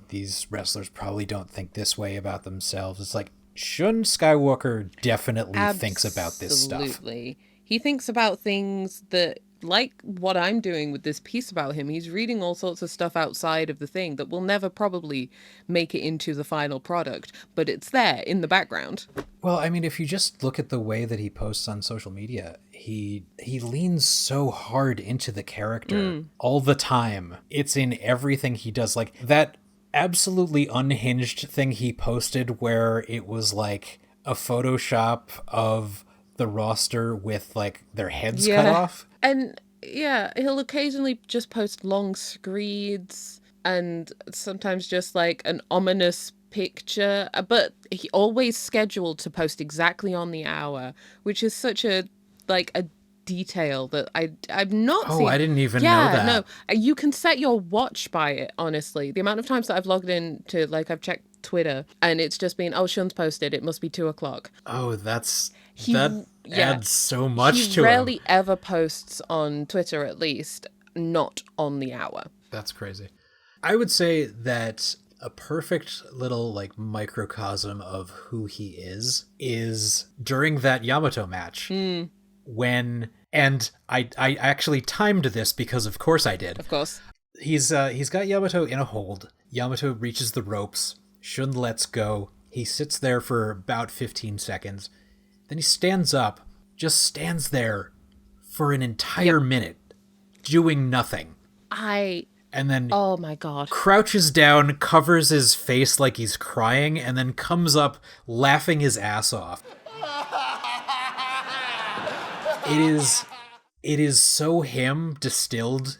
These wrestlers probably don't think this way about themselves. It's like, Shun Skywalker definitely thinks about this stuff. Absolutely. He thinks about things that, like what I'm doing with this piece about him, he's reading all sorts of stuff outside of the thing that will never probably make it into the final product, but it's there in the background. Well, I mean, if you just look at the way that he posts on social media, he leans so hard into the character all the time. It's in everything he does. Like that absolutely unhinged thing he posted where it was like a Photoshop of the roster with like their heads cut off. And yeah, he'll occasionally just post long screeds and sometimes just like an ominous picture, but he always scheduled to post exactly on the hour, which is such a detail that I've not seen. I didn't even know that. No, you can set your watch by it, honestly. The amount of times that I've logged in to, I've checked Twitter and it's just been, Shun's posted, it must be 2:00. Oh, that adds so much to him. He rarely ever posts on Twitter, at least, not on the hour. That's crazy. I would say that a perfect little microcosm of who he is during that Yamato match when, and I actually timed this because of course I did. Of course. He's got Yamato in a hold. Yamato reaches the ropes. Shun lets go. He sits there for about 15 seconds. Then he stands up, just stands there for an entire minute, doing nothing. And then oh my god, crouches down, covers his face like he's crying, and then comes up laughing his ass off. it is so him distilled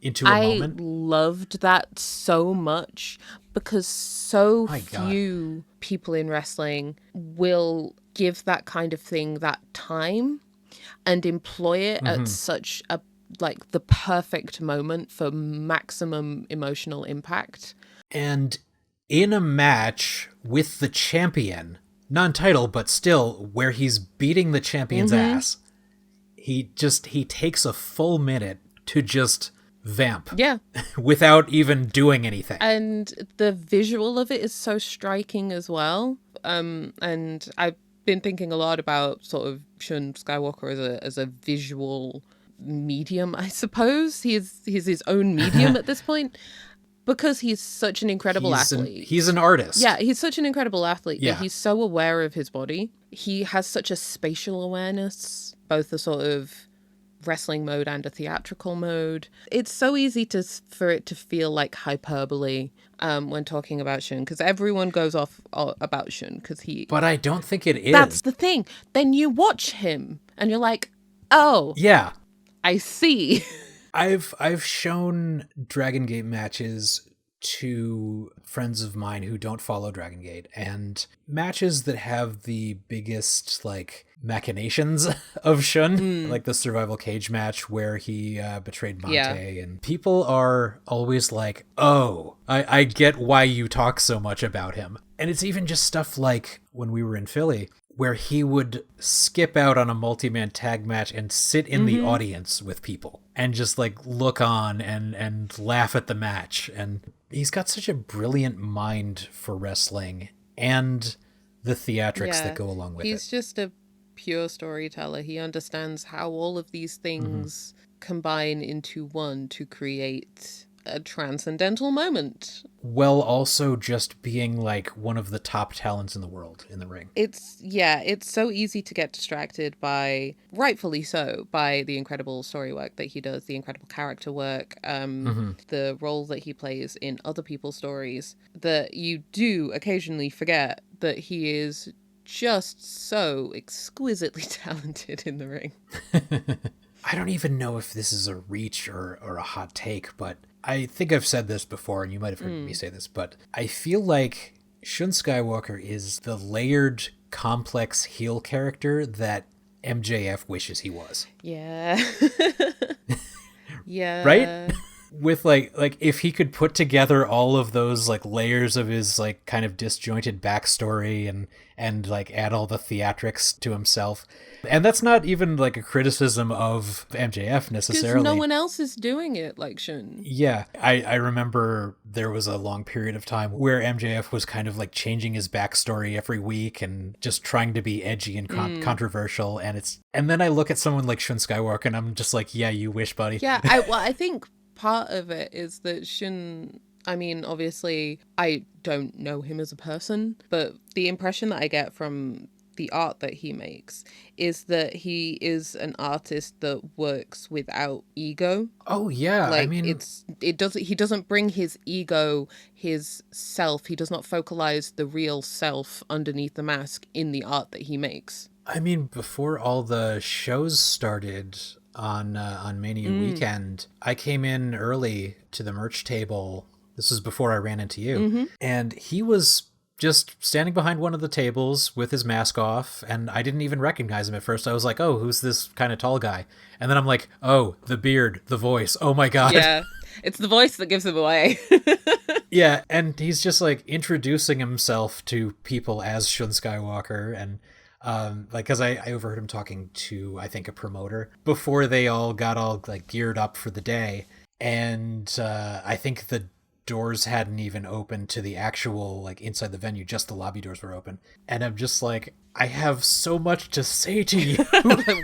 into a I moment. loved that so much because so My God. few people in wrestling will give that kind of thing that time and employ it at such a like the perfect moment for maximum emotional impact. And in a match with the champion, non-title, but still, where he's beating the champion's ass, he takes a full minute to just vamp. Yeah. Without even doing anything. And the visual of it is so striking as well. And I've been thinking a lot about sort of Shun Skywalker as a visual medium, I suppose. He's his own medium at this point because he's such an incredible athlete. He's an artist. Yeah, he's such an incredible athlete Yeah. that he's so aware of his body. He has such a spatial awareness, both a sort of wrestling mode and a theatrical mode. It's so easy for it to feel like hyperbole when talking about Shun, because everyone goes off about Shun because he... But I don't think it is. That's the thing. Then you watch him and you're like, oh, yeah, I see. I've shown Dragongate matches to friends of mine who don't follow Dragongate, and matches that have the biggest like machinations of Shun, like the survival cage match where he betrayed Monte, and people are always like, oh, I get why you talk so much about him. And it's even just stuff like when we were in Philly, where he would skip out on a multi-man tag match and sit in the audience with people and just like look on and laugh at the match. And he's got such a brilliant mind for wrestling and the theatrics that go along with He's it. just a pure storyteller. He understands how all of these things combine into one to create a transcendental moment. While also just being like one of the top talents in the world in the ring. It's so easy to get distracted by, rightfully so, by the incredible story work that he does, the incredible character work, the role that he plays in other people's stories, that you do occasionally forget that he is just so exquisitely talented in the ring. I don't even know if this is a reach or a hot take, but I think I've said this before, and you might have heard me say this, but I feel like Shun Skywalker is the layered, complex heel character that MJF wishes he was. Yeah. Yeah. Right? With like if he could put together all of those like layers of his like kind of disjointed backstory and like add all the theatrics to himself. And that's not even like a criticism of MJF necessarily. Because no one else is doing it like Shun. Yeah. I remember there was a long period of time where MJF was kind of like changing his backstory every week and just trying to be edgy and controversial. And then I look at someone like Shun Skywalker and I'm just like, yeah, you wish, buddy. Yeah, I think part of it is that Shun, I mean, obviously, I don't know him as a person, but the impression that I get from the art that he makes is that he is an artist that works without ego. Oh yeah, like, I mean, he doesn't bring his ego, his self. He does not focalize the real self underneath the mask in the art that he makes. I mean, before all the shows started on Mania weekend, I came in early to the merch table. This was before I ran into you, and he was just standing behind one of the tables with his mask off, and I didn't even recognize him at first. I was like, oh, who's this kind of tall guy? And then I'm like, oh, the beard, the voice, oh my god. Yeah, it's the voice that gives him away. Yeah, and he's just like introducing himself to people as Shun Skywalker, and like, because I overheard him talking to, I think, a promoter before they all got all like geared up for the day, and I think the doors hadn't even opened to the actual like inside the venue, just the lobby doors were open, and I'm just like, I have so much to say to you.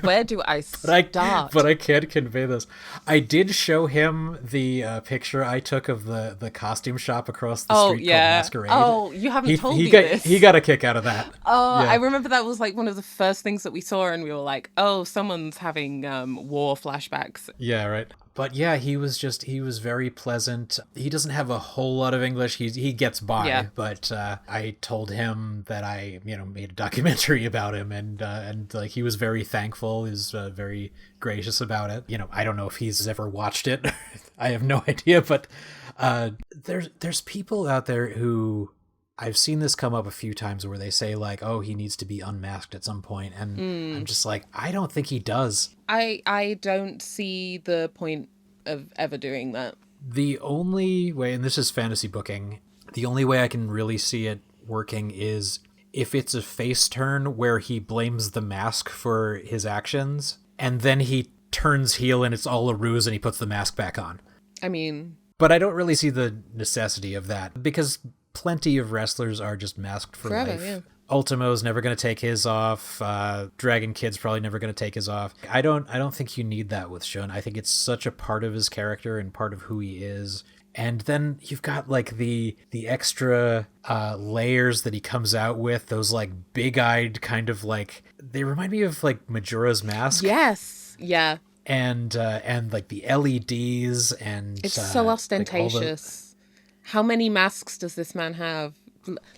Where do I start? But I can't convey this. I did show him the picture I took of the costume shop across the street called Masquerade. Oh, you haven't told me this. He got a kick out of that. Oh, yeah. I remember that was like one of the first things that we saw, and we were like, oh, someone's having war flashbacks. Yeah, right. But yeah, he was very pleasant. He doesn't have a whole lot of English. He gets by, but I told him that I, made a documentary complimentary about him, and like he was very thankful. He was very gracious about it. You know, I don't know if he's ever watched it. I have no idea, but there's people out there who I've seen this come up a few times where they say like, oh, he needs to be unmasked at some point, and I'm just like, I don't think he does. I don't see the point of ever doing that. The only way, and this is fantasy booking, the only way I can really see it working is if it's a face turn where he blames the mask for his actions, and then he turns heel and it's all a ruse and he puts the mask back on. I mean... But I don't really see the necessity of that, because plenty of wrestlers are just masked for Forever, life. yeah. Ultimo's never going to take his off. Dragon Kid's probably never going to take his off. I don't think you need that with Shun. I think it's such a part of his character and part of who he is. And then you've got like the extra layers that he comes out with, those like big-eyed kind of like, they remind me of like Majora's Mask. Yes. Yeah. And like the LEDs, and it's so ostentatious. Like how many masks does this man have?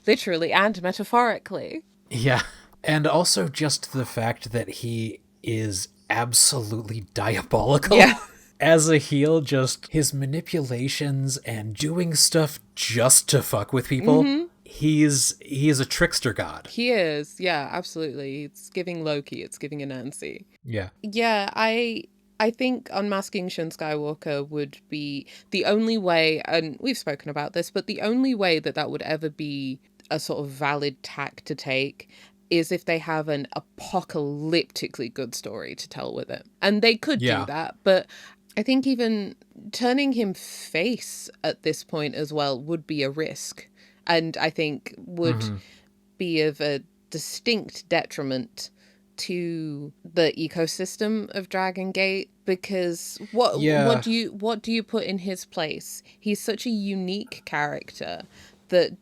Literally and metaphorically. Yeah. And also just the fact that he is absolutely diabolical. Yeah. As a heel, just his manipulations and doing stuff just to fuck with people. Mm-hmm. He is a trickster god. He is. Yeah, absolutely. It's giving Loki. It's giving Anansi. Yeah. Yeah, I think unmasking Shun Skywalker would be the only way, and we've spoken about this, but the only way that would ever be a sort of valid tack to take is if they have an apocalyptically good story to tell with it. And they could do that, but I think even turning him face at this point as well would be a risk, and I think would be of a distinct detriment to the ecosystem of Dragongate, because what do you put in his place? He's such a unique character that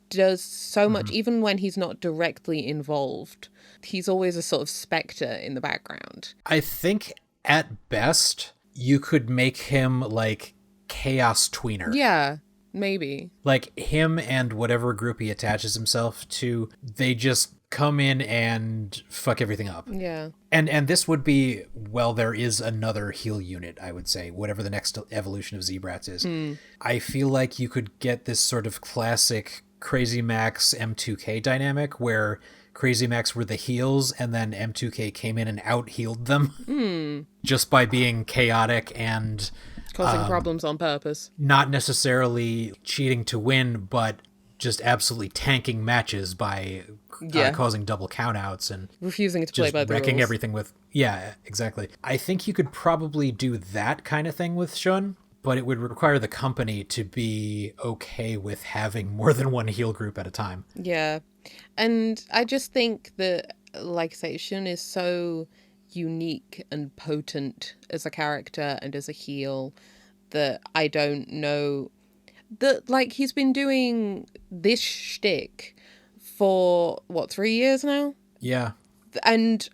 does so much, even when he's not directly involved. He's always a sort of specter in the background. I think at best you could make him like Chaos Tweener. Yeah, maybe. Like him and whatever group he attaches himself to, they just come in and fuck everything up. Yeah. And this would be, well, there is another heel unit, I would say, whatever the next evolution of Z-Brats is. I feel like you could get this sort of classic Crazy Max M2K dynamic where Crazy Max were the heels and then M2K came in and out-healed them just by being chaotic and causing problems on purpose. Not necessarily cheating to win, but just absolutely tanking matches by causing double countouts and refusing to play by the wrecking rules. Everything with exactly. I think you could probably do that kind of thing with Shun, but it would require the company to be okay with having more than one heel group at a time. Yeah, and I just think that, like I say, Shun is so unique and potent as a character and as a heel that I don't know that, like, he's been doing this shtick for 3 years now? Yeah. And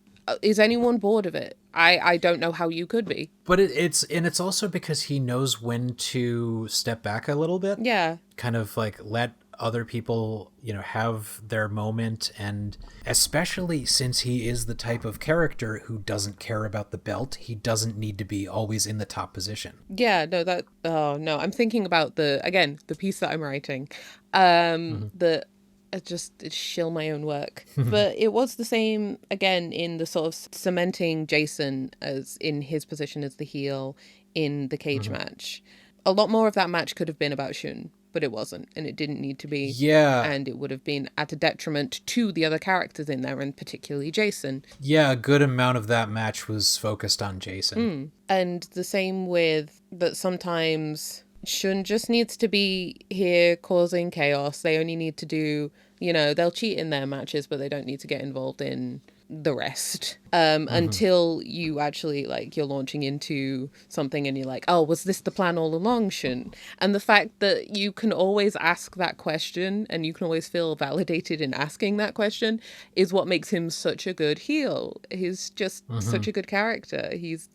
is anyone bored of it? I don't know how you could be. But it's also because he knows when to step back a little bit. Yeah. Kind of like let other people, have their moment, and especially since he is the type of character who doesn't care about the belt, he doesn't need to be always in the top position. Yeah, no, I'm thinking about the piece that I'm writing. That I just shill my own work. But it was the same again in the sort of cementing Jason as in his position as the heel in the cage match. A lot more of that match could have been about Shun, but it wasn't, and it didn't need to be. Yeah. And it would have been at a detriment to the other characters in there, and particularly Jason. Yeah, a good amount of that match was focused on Jason. And the same with that sometimes Shun just needs to be here causing chaos. They only need to do, they'll cheat in their matches, but they don't need to get involved in the rest until you actually, like, you're launching into something and you're like, oh, was this the plan all along, Shun? And the fact that you can always ask that question and you can always feel validated in asking that question is what makes him such a good heel. He's just such a good character. He's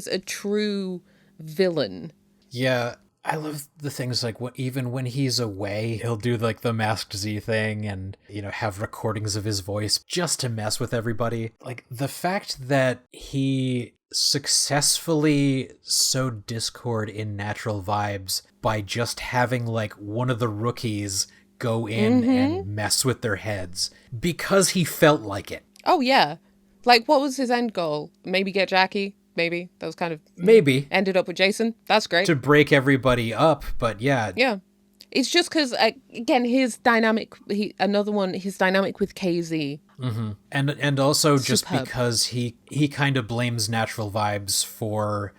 a true villain. Yeah, I love the things like even when he's away, he'll do like the Masked Z thing and, have recordings of his voice just to mess with everybody. Like the fact that he successfully sowed discord in Natural Vibes by just having like one of the rookies go in and mess with their heads because he felt like it. Oh, yeah. Like, what was his end goal? Maybe get Jackie? Maybe. That was kind of... Maybe. Ended up with Jason? That's great. To break everybody up, but yeah. Yeah. It's just because, again, his dynamic... his dynamic with KZ. Mm-hmm. And also just Superb. because he kind of blames Natural Vibes for,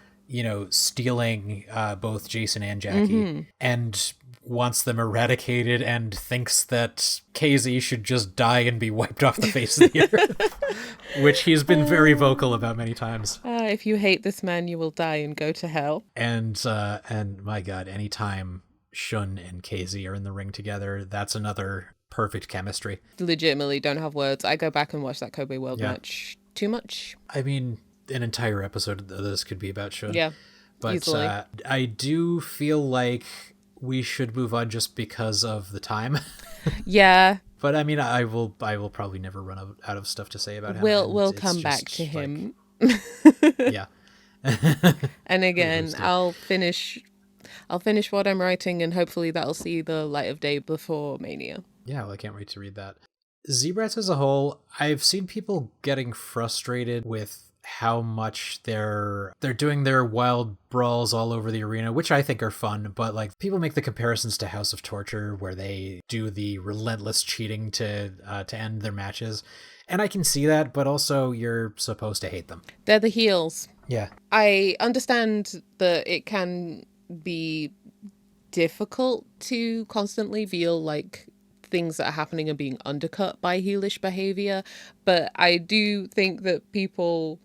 stealing both Jason and Jackie. And wants them eradicated and thinks that KZ should just die and be wiped off the face of the earth, which he's been very vocal about many times. If you hate this man, you will die and go to hell. And my God, anytime Shun and KZ are in the ring together, that's another perfect chemistry. Legitimately don't have words. I go back and watch that Kobe World match. Too much. I mean, an entire episode of this could be about Shun. Yeah, but easily. I do feel like we should move on just because of the time. Yeah. But I mean, I will probably never run out of stuff to say about him. We'll come back to him. Yeah. And again, I'll finish what I'm writing, and hopefully that'll see the light of day before Mania. Yeah, well, I can't wait to read that. Z-Brats as a whole, I've seen people getting frustrated with how much they're doing their wild brawls all over the arena, which I think are fun, but like people make the comparisons to House of Torture where they do the relentless cheating to end their matches, and I can see that, but also you're supposed to hate them. They're the heels. Yeah. I understand that it can be difficult to constantly feel like things that are happening are being undercut by heelish behavior, but I do think that people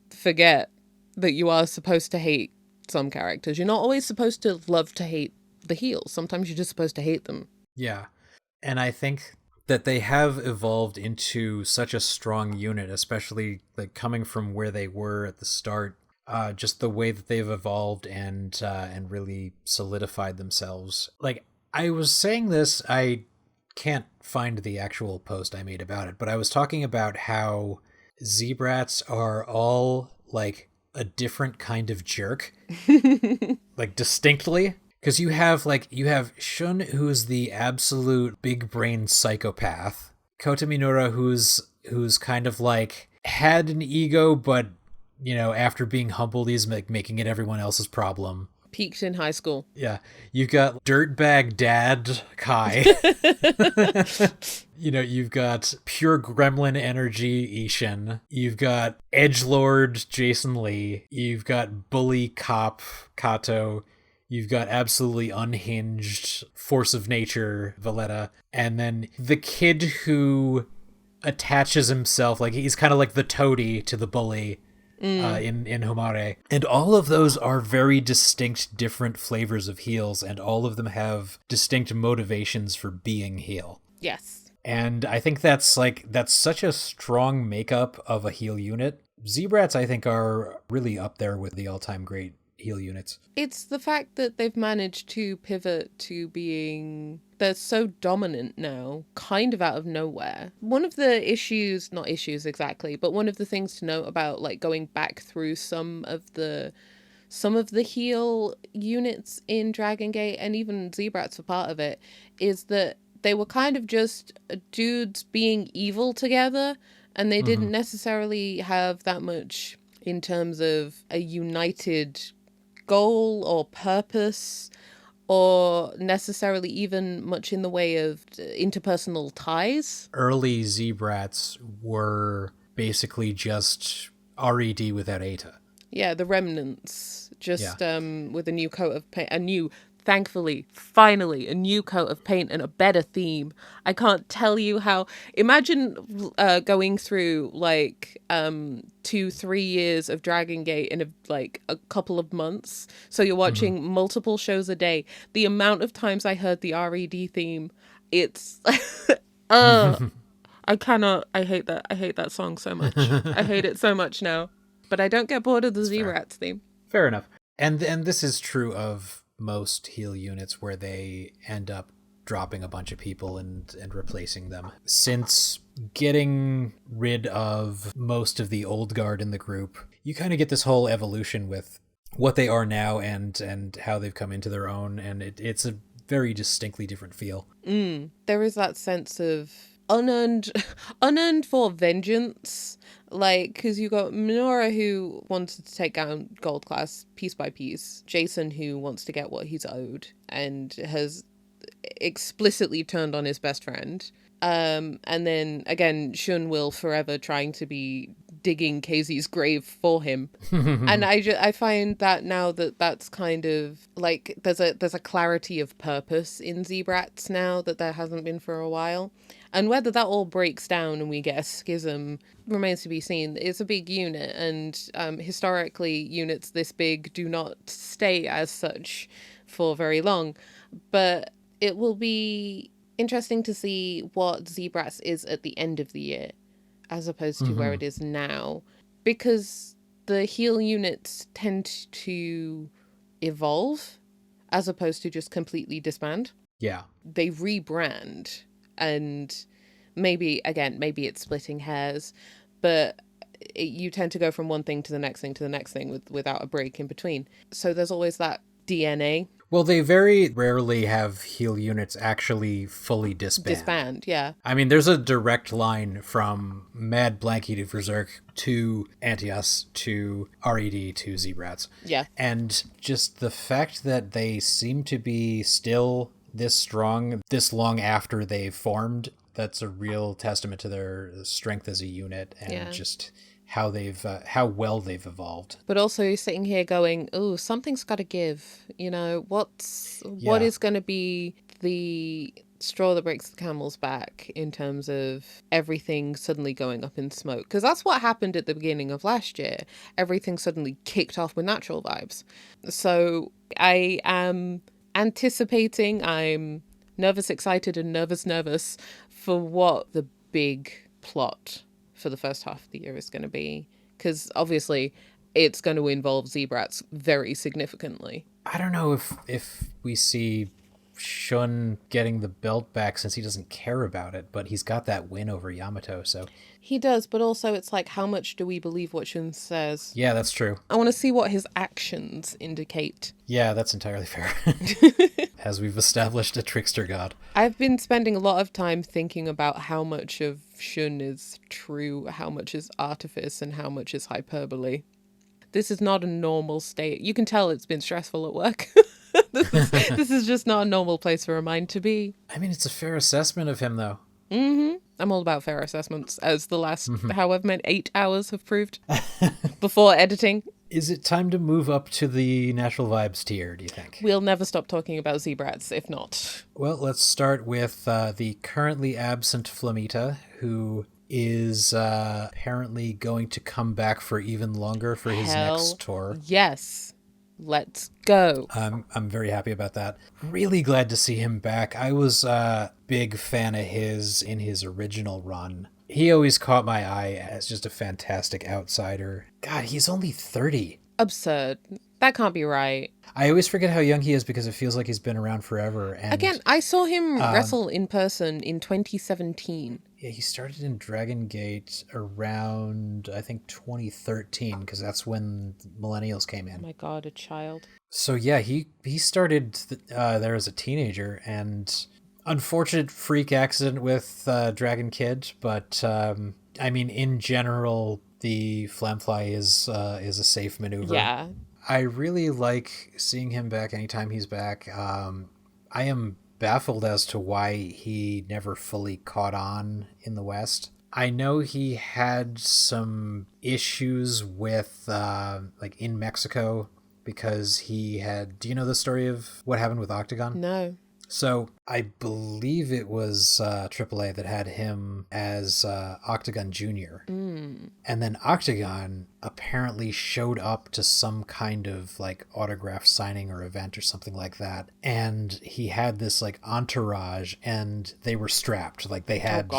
forget that you are supposed to hate some characters. You're not always supposed to love to hate the heels. Sometimes you're just supposed to hate them. Yeah. And I think that they have evolved into such a strong unit, especially like coming from where they were at the start. Just the way that they've evolved and really solidified themselves. Like I was saying this, I can't find the actual post I made about it, but I was talking about how Z-Brats are all like a different kind of jerk, like distinctly. Because you have Shun, who's the absolute big brain psychopath. Kota Minoura, who's kind of like had an ego, but after being humbled, he's like making it everyone else's problem. Peaked in high school. Yeah. You've got dirtbag dad Kai. You've got pure gremlin energy ISHIN. You've got edgelord Jason Lee. You've got bully cop Kato. You've got absolutely unhinged force of nature Valletta. And then the kid who attaches himself, like he's kind of like the toady to the bully. In Homare. And all of those are very distinct, different flavors of heels, and all of them have distinct motivations for being heel. Yes. And I think that's such a strong makeup of a heel unit. Z-Brats, I think, are really up there with the all-time great heel units. It's the fact that they've managed to pivot to being... They're so dominant now, kind of out of nowhere. One of the issues, not issues exactly, but one of the things to note about like going back through some of the heel units in Dragongate, and even Z-Brats were part of it, is that they were kind of just dudes being evil together, and they didn't necessarily have that much in terms of a united goal or purpose, or necessarily even much in the way of interpersonal ties. Early Z-Brats were basically just RED without Eta. Yeah, the remnants, just with a new coat of paint, thankfully, finally, a new coat of paint and a better theme. I can't tell you how... Imagine going through, 2-3 years of Dragongate in a couple of months. So you're watching multiple shows a day. The amount of times I heard the RED theme, it's... I hate that. I hate that song so much. I hate it so much now. But I don't get bored of the Z-Brats theme. Fair enough. And this is true of most heal units where they end up dropping a bunch of people and replacing them. Since getting rid of most of the old guard in the group, you kind of get this whole evolution with what they are now and how they've come into their own, and it's a very distinctly different feel. There is that sense of unearned for vengeance, like, because you got Minoura, who wanted to take down Gold Class piece by piece, Jason, who wants to get what he's owed and has explicitly turned on his best friend, and then again Shun will forever trying to be digging Casey's grave for him. And I find that now that's kind of like there's a clarity of purpose in Z-Brats now that there hasn't been for a while, and whether that all breaks down and we get a schism remains to be seen. It's a big unit, and historically units this big do not stay as such for very long, but it will be interesting to see what Z-Brats is at the end of the year as opposed to where it is now, because the heal units tend to evolve as opposed to just completely disband. Yeah. They rebrand, and maybe it's splitting hairs, but you tend to go from one thing to the next thing to the next thing without a break in between. So there's always that DNA. Well, they very rarely have heal units actually fully disband. Yeah. I mean, there's a direct line from Mad Blanky to Berserk to Antias to RED to Z-Brats. Yeah. And just the fact that they seem to be still this strong this long after they've formed, that's a real testament to their strength as a unit and just how they've how well they've evolved. But also you're sitting here going, oh, something's got to give. You know, what is going to be the straw that breaks the camel's back in terms of everything suddenly going up in smoke? Because that's what happened at the beginning of last year. Everything suddenly kicked off with Natural Vibes. So I am anticipating, I'm nervous, excited, and nervous for what the big plot for the first half of the year is going to be, because obviously it's going to involve Z-Brats very significantly. I don't know if we see Shun getting the belt back, since he doesn't care about it, but he's got that win over Yamato, so he does, but also it's like, how much do we believe what Shun says? Yeah, that's true. I want to see what his actions indicate. Yeah, that's entirely fair. As we've established, a trickster god. I've been spending a lot of time thinking about how much of Shun is true, how much is artifice, and how much is hyperbole. This is not a normal state. You can tell it's been stressful at work. This is just not a normal place for a mind to be. I mean, it's a fair assessment of him, though. I'm all about fair assessments, as the last however many 8 hours have proved before editing. Is it time to move up to the Natural Vibes tier, do you think? We'll never stop talking about Z-Brats, if not. Well, let's start with the currently absent Flamita, who is apparently going to come back for even longer for his next tour. Yes. Let's go. I'm very happy about that. Really glad to see him back. I was a big fan of his in his original run. He always caught my eye as just a fantastic outsider. God, he's only 30. Absurd. That can't be right. I always forget how young he is because it feels like he's been around forever. And again, I saw him wrestle in person in 2017. Yeah, he started in Dragongate around, I think, 2013, because that's when Millennials came in. Oh my god, a child. So yeah, he started there as a teenager, and unfortunate freak accident with Dragon Kid, but I mean, in general, the Flamfly is a safe maneuver. Yeah. I really like seeing him back anytime he's back. I am baffled as to why he never fully caught on in the West. I know he had some issues with like in Mexico, because he had, do you know the story of what happened with Octagon? No. So I believe it was AAA that had him as Octagon Jr. And then Octagon apparently showed up to some kind of like autograph signing or event or something like that. And he had this like entourage, and they were strapped. Like they had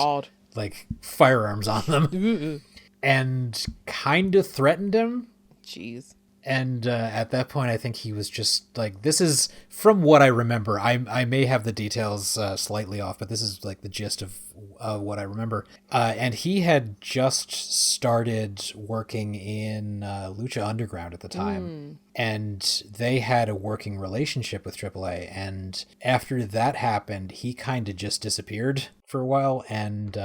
like firearms on them and kind of threatened him. Jeez. And at that point, I think he was just like, this is from what I remember. I may have the details slightly off, but this is like the gist of what I remember. And he had just started working in Lucha Underground at the time. And they had a working relationship with AAA. And after that happened, he kind of just disappeared for a while. And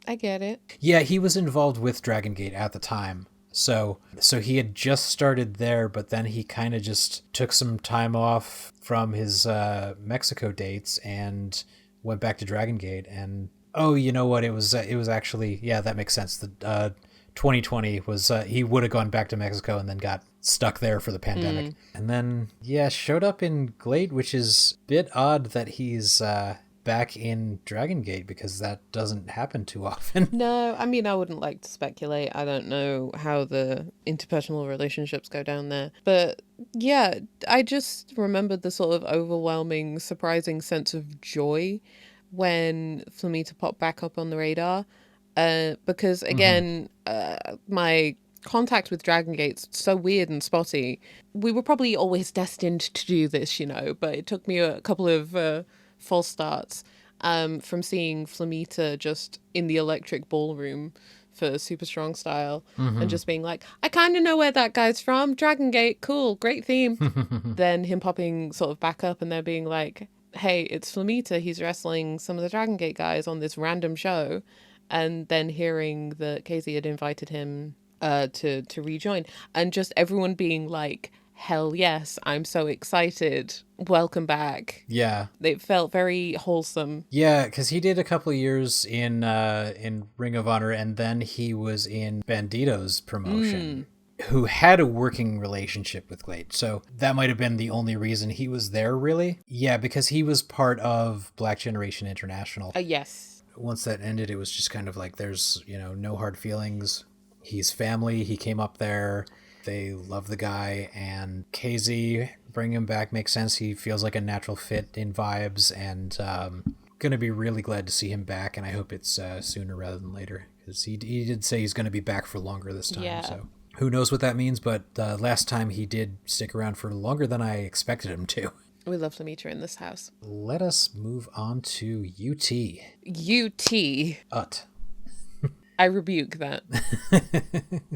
I get it. yeah, he was involved with Dragongate at the time. So he had just started there, but then he kind of just took some time off from his Mexico dates and went back to Dragongate. And oh, you know what? It was actually, yeah, that makes sense. The 2020 was he would have gone back to Mexico and then got stuck there for the pandemic. And then yeah, showed up in Glade, which is a bit odd that he's back in Dragongate because that doesn't happen too often. No, I mean, I wouldn't like to speculate. I don't know how the interpersonal relationships go down there. But yeah, I just remembered the sort of overwhelming, surprising sense of joy when Flamita popped back up on the radar. Because again, my contact with Dragongate's so weird and spotty. We were probably always destined to do this, but it took me a couple of false starts from seeing Flamita just in the electric ballroom for Super Strong Style and just being like, I kind of know where that guy's from. Dragongate, cool, great theme. Then him popping sort of back up and there being like, hey, it's Flamita. He's wrestling some of the Dragongate guys on this random show. And then hearing that Casey had invited him to rejoin and just everyone being like, hell yes, I'm so excited. Welcome back. Yeah. It felt very wholesome. Yeah, because he did a couple of years in Ring of Honor, and then he was in Bandito's promotion, who had a working relationship with Glade. So that might have been the only reason he was there, really. Yeah, because he was part of Black Generation International. Yes. Once that ended, it was just kind of like, there's, no hard feelings. He's family. He came up there. They love the guy, and KZ, bring him back makes sense. He feels like a natural fit in vibes, and going to be really glad to see him back, and I hope it's sooner rather than later, because he did say he's going to be back for longer this time, Yeah. So who knows what that means, but last time he did stick around for longer than I expected him to. We love Flamita in this house. Let us move on to UT. UT. I rebuke that.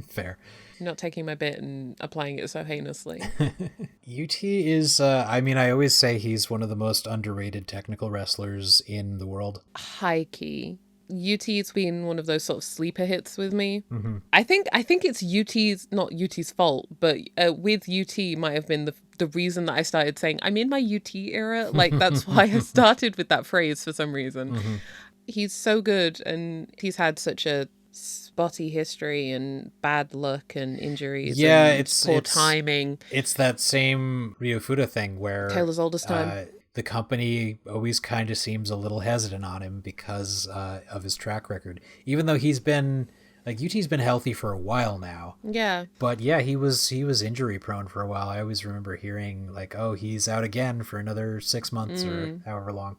Fair. I'm not taking my bit and applying it so heinously. UT is, I always say he's one of the most underrated technical wrestlers in the world. High key. UT's been one of those sort of sleeper hits with me. I think it's not UT's fault, but with UT might have been the reason that I started saying I'm in my UT era. Like that's why I started with that phrase for some reason. He's so good, and he's had such a spotty history and bad luck and injuries. Yeah, and it's poor timing. It's that same Ryofuda thing where Taylor's oldest time. The company always kind of seems a little hesitant on him because of his track record, even though he's been UT's been healthy for a while now. Yeah. But yeah, he was injury prone for a while. I always remember hearing like, oh, he's out again for another 6 months or however long.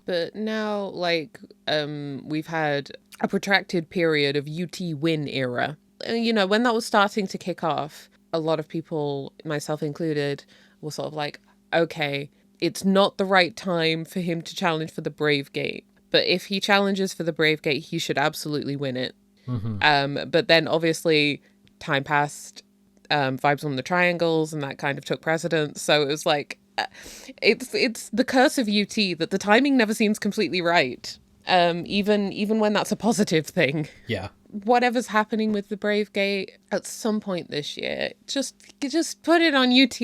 But now, we've had a protracted period of UT win era. When that was starting to kick off, a lot of people, myself included, were sort of like, okay, it's not the right time for him to challenge for the Brave Gate. But if he challenges for the Brave Gate, he should absolutely win it. But then, obviously, time passed, vibes on the triangles, and that kind of took precedence. So it was like, it's the curse of UT that the timing never seems completely right, even when that's a positive thing. Yeah. Whatever's happening with the Brave Gate at some point this year, just put it on UT.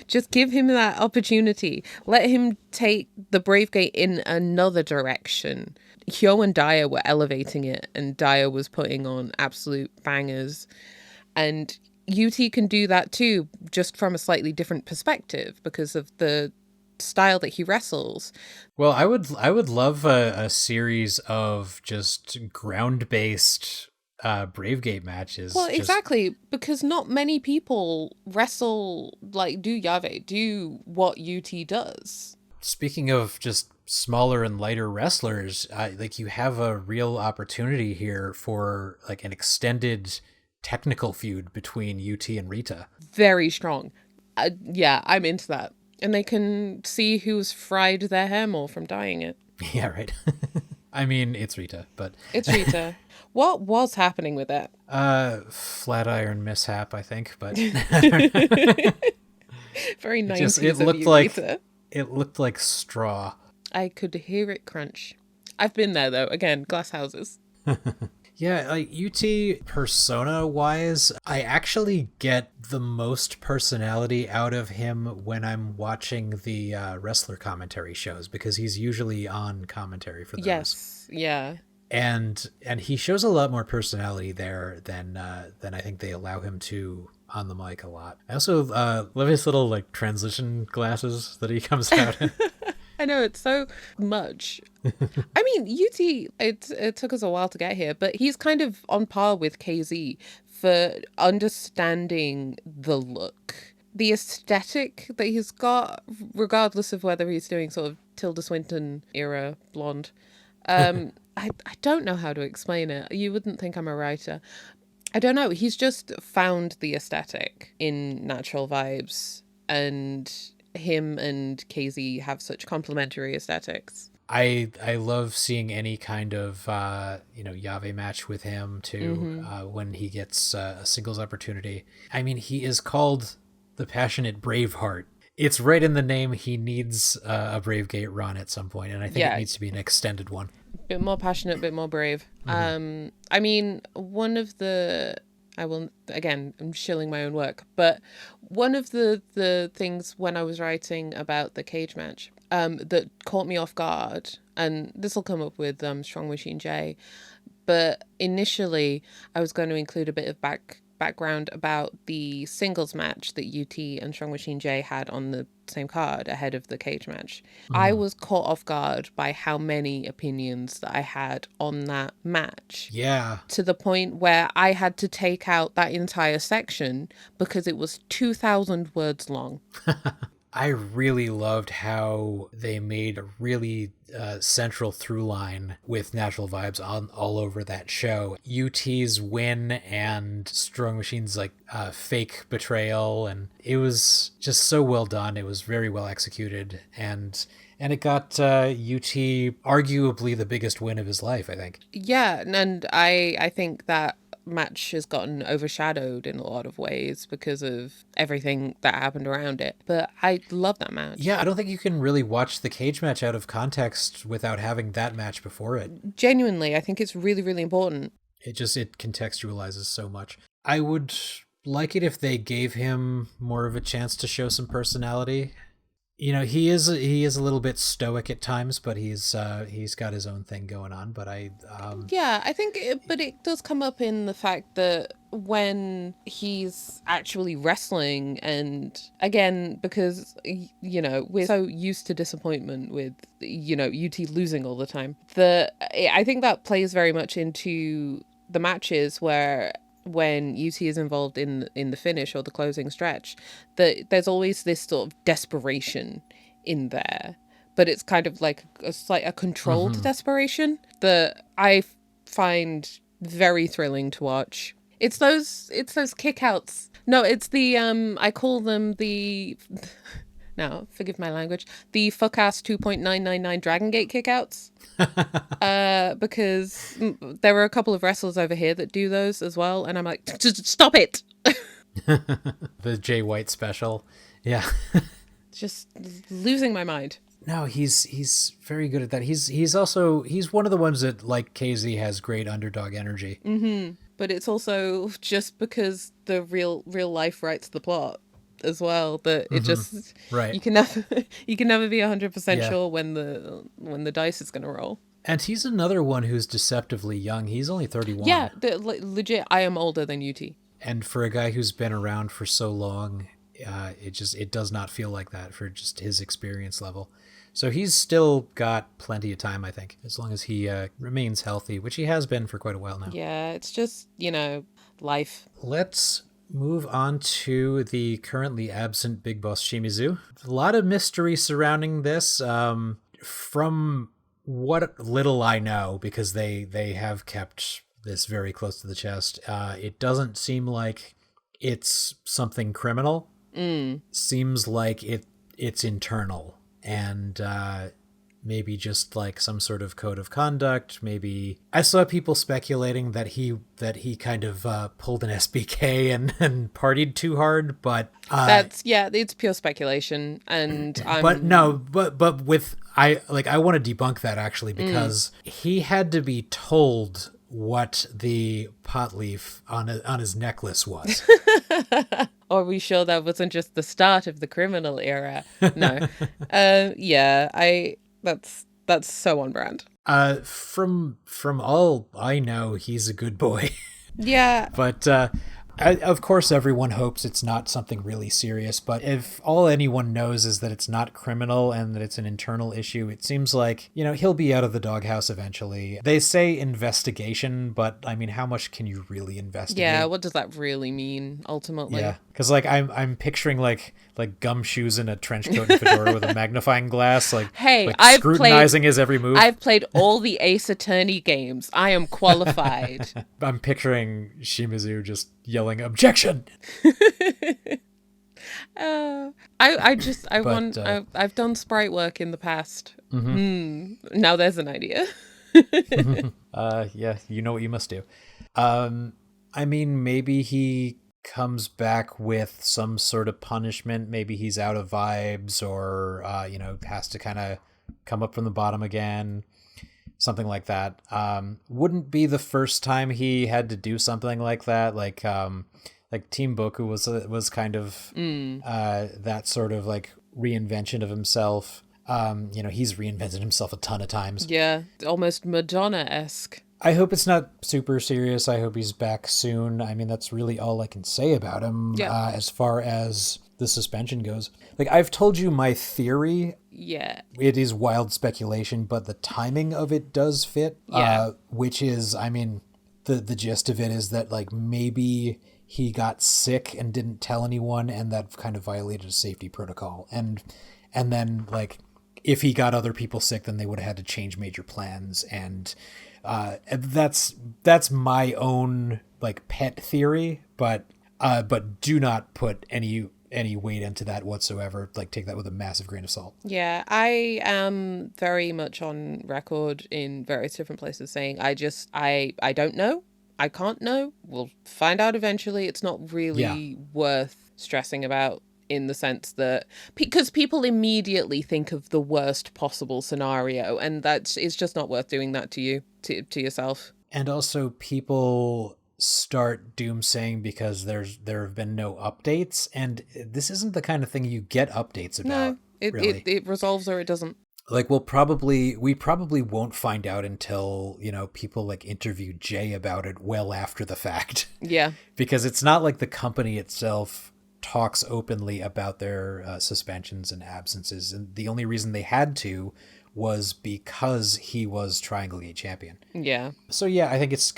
Just give him that opportunity. Let him take the Brave Gate in another direction. Hyo and Daya were elevating it, and Daya was putting on absolute bangers, and UT can do that too, just from a slightly different perspective because of the style that he wrestles. Well, I would love a series of just ground-based Bravegate matches. Well, exactly, because not many people wrestle, do what UT does. Speaking of just smaller and lighter wrestlers, you have a real opportunity here for an extended technical feud between UT and Rita. Very strong. Yeah, I'm into that. And they can see who's fried their hair more from dyeing it. Yeah, right. I mean, it's Rita, but It's Rita. What was happening with that? flat iron mishap, I think, but Very 90s just it of looked you, like Rita. it looked like straw. I could hear it crunch. I've been there though. Again, glass houses. Yeah, like UT persona wise, I actually get the most personality out of him when I'm watching the wrestler commentary shows, because he's usually on commentary for those. Yes. Yeah. And he shows a lot more personality there than I think they allow him to on the mic a lot. I also love his little like transition glasses that he comes out in. I know, it's so much. I mean, UT, it took us a while to get here, but he's kind of on par with KZ for understanding the look. The aesthetic that he's got, regardless of whether he's doing sort of Tilda Swinton era blonde. I don't know how to explain it. You wouldn't think I'm a writer. I don't know. He's just found the aesthetic in Natural Vibes, and him and KZ have such complementary aesthetics. I love seeing any kind of Yave match with him too. When he gets a singles opportunity. I mean, he is called the Passionate Braveheart. It's right in the name. He needs a Bravegate run at some point, and I think it needs to be an extended one. Bit more passionate, bit more brave. I mean, one of the I'm shilling my own work, but one of the things when I was writing about the cage match that caught me off guard, and this will come up with Strong Machine J, but initially I was going to include a bit of background about the singles match that UT and Strong Machine J had on the same card ahead of the cage match. I was caught off guard by how many opinions that I had on that match. Yeah. To the point where I had to take out that entire section because it was 2,000 words long. I really loved how they made a really central through line with Natural Vibes on all over that show. UT's win and Strong Machine's like fake betrayal, and it was just so well done. It was very well executed, and it got UT arguably the biggest win of his life, I think. Yeah, and I think that match has gotten overshadowed in a lot of ways because of everything that happened around it, but I love that match. Yeah, I don't think you can really watch the cage match out of context without having that match before it. Genuinely, I think it's really, really important. It contextualizes so much. I would like it if they gave him more of a chance to show some personality. You know, he is a little bit stoic at times, but he's got his own thing going on. But I think it does come up in the fact that when he's actually wrestling, and again, because we're so used to disappointment with UT losing all the time, I think that plays very much into the matches where when UT is involved in the finish or the closing stretch, that there's always this sort of desperation in there, but it's kind of like a controlled desperation that I find very thrilling to watch. It's those kickouts. No, it's the I call them the now forgive my language, the fuck-ass 2.999 Dragongate kickouts. Because there are a couple of wrestlers over here that do those as well, and I'm like, stop it. The Jay White special. Yeah. Just losing my mind. No, he's very good at that. He's one of the ones that, like KZ, has great underdog energy. But it's also just because the real life writes the plot as well, that it just right. You can never be 100% sure when the dice is going to roll. And he's another one who's deceptively young. He's only 31. Yeah, legit. I am older than UT. And for a guy who's been around for so long, it does not feel like that for just his experience level. So he's still got plenty of time, I think, as long as he remains healthy, which he has been for quite a while now. Yeah, it's just, life. Let's move on to the currently absent Big Boss Shimizu. A lot of mystery surrounding this. From what little I know, because they have kept this very close to the chest. It doesn't seem like it's something criminal. Seems like it's internal, and maybe just like some sort of code of conduct. Maybe I saw people speculating that he kind of pulled an SBK and partied too hard, but it's pure speculation. And but with I want to debunk that actually, because he had to be told what the pot leaf on his necklace was. Are we sure that wasn't just the start of the criminal era? No. That's so on brand. From all I know, he's a good boy. Yeah. But of course, everyone hopes it's not something really serious. But if all anyone knows is that it's not criminal and that it's an internal issue, it seems like, he'll be out of the doghouse eventually. They say investigation, but I mean, how much can you really investigate? Yeah, what does that really mean ultimately? Yeah, because I'm picturing like gumshoes in a trench coat and fedora with a magnifying glass, I've scrutinizing his every move. I've played all the Ace Attorney games. I am qualified. I'm picturing Shimizu just yelling objection. I've done sprite work in the past. Now there's an idea. Yeah, you know what you must do. I mean, maybe he comes back with some sort of punishment. Maybe he's out of vibes, or has to kind of come up from the bottom again, something like that. Wouldn't be the first time he had to do something like that. Like Team Boku was kind of that sort of like reinvention of himself. He's reinvented himself a ton of times. Yeah, almost Madonna-esque. I hope it's not super serious. I hope he's back soon. I mean, that's really all I can say about him as far as the suspension goes. Like, I've told you my theory. Yeah. It is wild speculation, but the timing of it does fit. Yeah. Which is, I mean, the gist of it is that, like, maybe he got sick and didn't tell anyone, and that kind of violated a safety protocol. And then, like, if he got other people sick, then they would have had to change major plans. And that's my own like pet theory, but do not put any weight into that whatsoever. Like, take that with a massive grain of salt. Yeah, I am very much on record in various different places saying I don't know. I can't know. We'll find out eventually. It's not really worth stressing about, in the sense that because people immediately think of the worst possible scenario, and it's just not worth doing that to you, to yourself. And also, people start doomsaying because there have been no updates, and this isn't the kind of thing you get updates about. No, it resolves or it doesn't. Like, we probably won't find out until, people like interview Jay about it well after the fact. Yeah. Because it's not like the company itself talks openly about their suspensions and absences, and the only reason they had to was because he was Triangle Gate champion. Yeah. So yeah, I think it's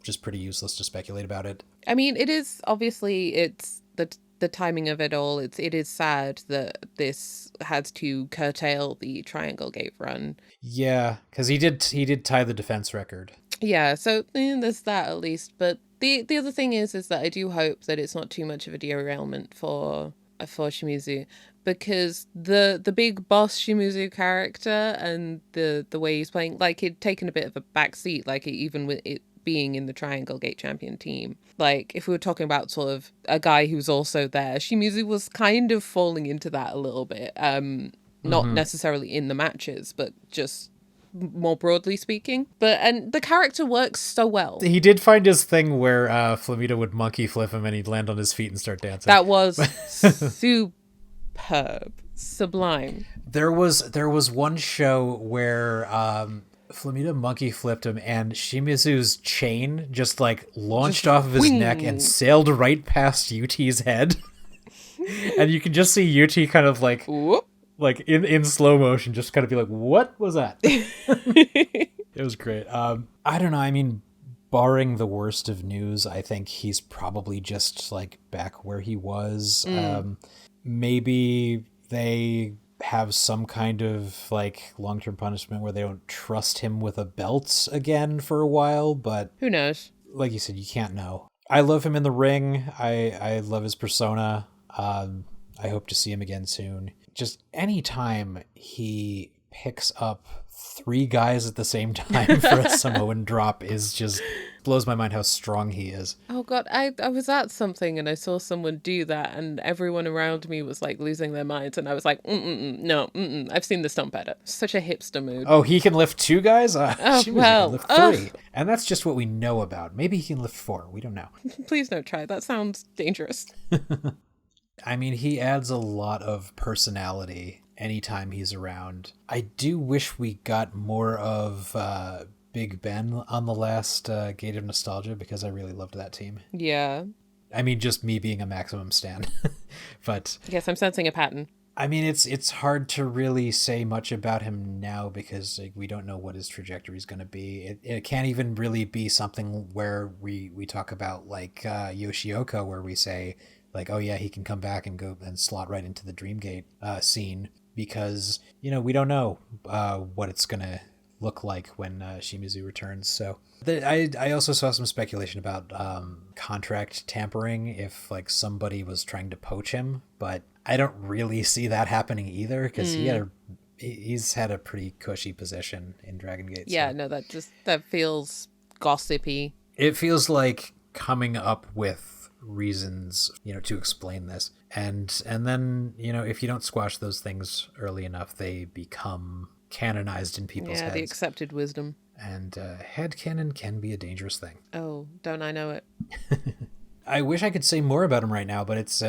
just pretty useless to speculate about it. I mean, it is obviously, it's the timing of it all. It is sad that this had to curtail the Triangle Gate run. Yeah, because he did tie the defense record. Yeah, so there's that at least. But the other thing is that I do hope that it's not too much of a derailment for Shimizu, because the big Boss Shimizu character and the way he's playing, like, he'd taken a bit of a backseat, like, even with it being in the Triangle Gate champion team. Like, if we were talking about sort of a guy who's also there, Shimizu was kind of falling into that a little bit. Not necessarily in the matches, but just more broadly speaking. And the character works so well. He did find his thing where Flamita would monkey flip him and he'd land on his feet and start dancing. That was superb. Sublime. There was one show where Flamita monkey flipped him and Shimizu's chain just like launched off of his neck and sailed right past UT's head. And you can just see UT kind of like whoop. Like in slow motion, just kind of be like, what was that? It was great. I don't know. I mean, barring the worst of news, I think he's probably just like back where he was. Maybe they have some kind of like long-term punishment where they don't trust him with a belt again for a while, but who knows? like you said, you can't know. I love him in the ring. I love his persona. I hope to see him again soon. Just anytime he picks up 3 guys at the same time for a Samoan drop is just blows my mind how strong he is. Oh god, I was at something and I saw someone do that and everyone around me was like losing their minds and I was like, no, I've seen this done better. Such a hipster mood. Oh, he can lift 2 guys? Shimizu well, can lift 3. And that's just what we know about. Maybe he can lift 4. We don't know. Please don't try. That sounds dangerous. I mean, he adds a lot of personality anytime he's around. I do wish we got more of Big Ben on the last Gate of Nostalgia because I really loved that team. Yeah. I mean, just me being a Maximum stan. But yes, I'm sensing a pattern. I mean, it's hard to really say much about him now because like, we don't know what his trajectory is going to be. It can't even really be something where we talk about like Yoshioka, where we say like, oh yeah, he can come back and go and slot right into the Dreamgate scene because, you know, we don't know what it's going to look like when Shimizu returns. So I also saw some speculation about contract tampering if like somebody was trying to poach him, but I don't really see that happening either because he's had a pretty cushy position in Dragongate. Yeah, so. no, that feels gossipy. It feels like coming up with reasons, you know, to explain this, and then, you know, if you don't squash those things early enough, they become canonized in people's heads. The accepted wisdom. And headcanon can be a dangerous thing. Oh, don't I know it? I wish I could say more about him right now, but it's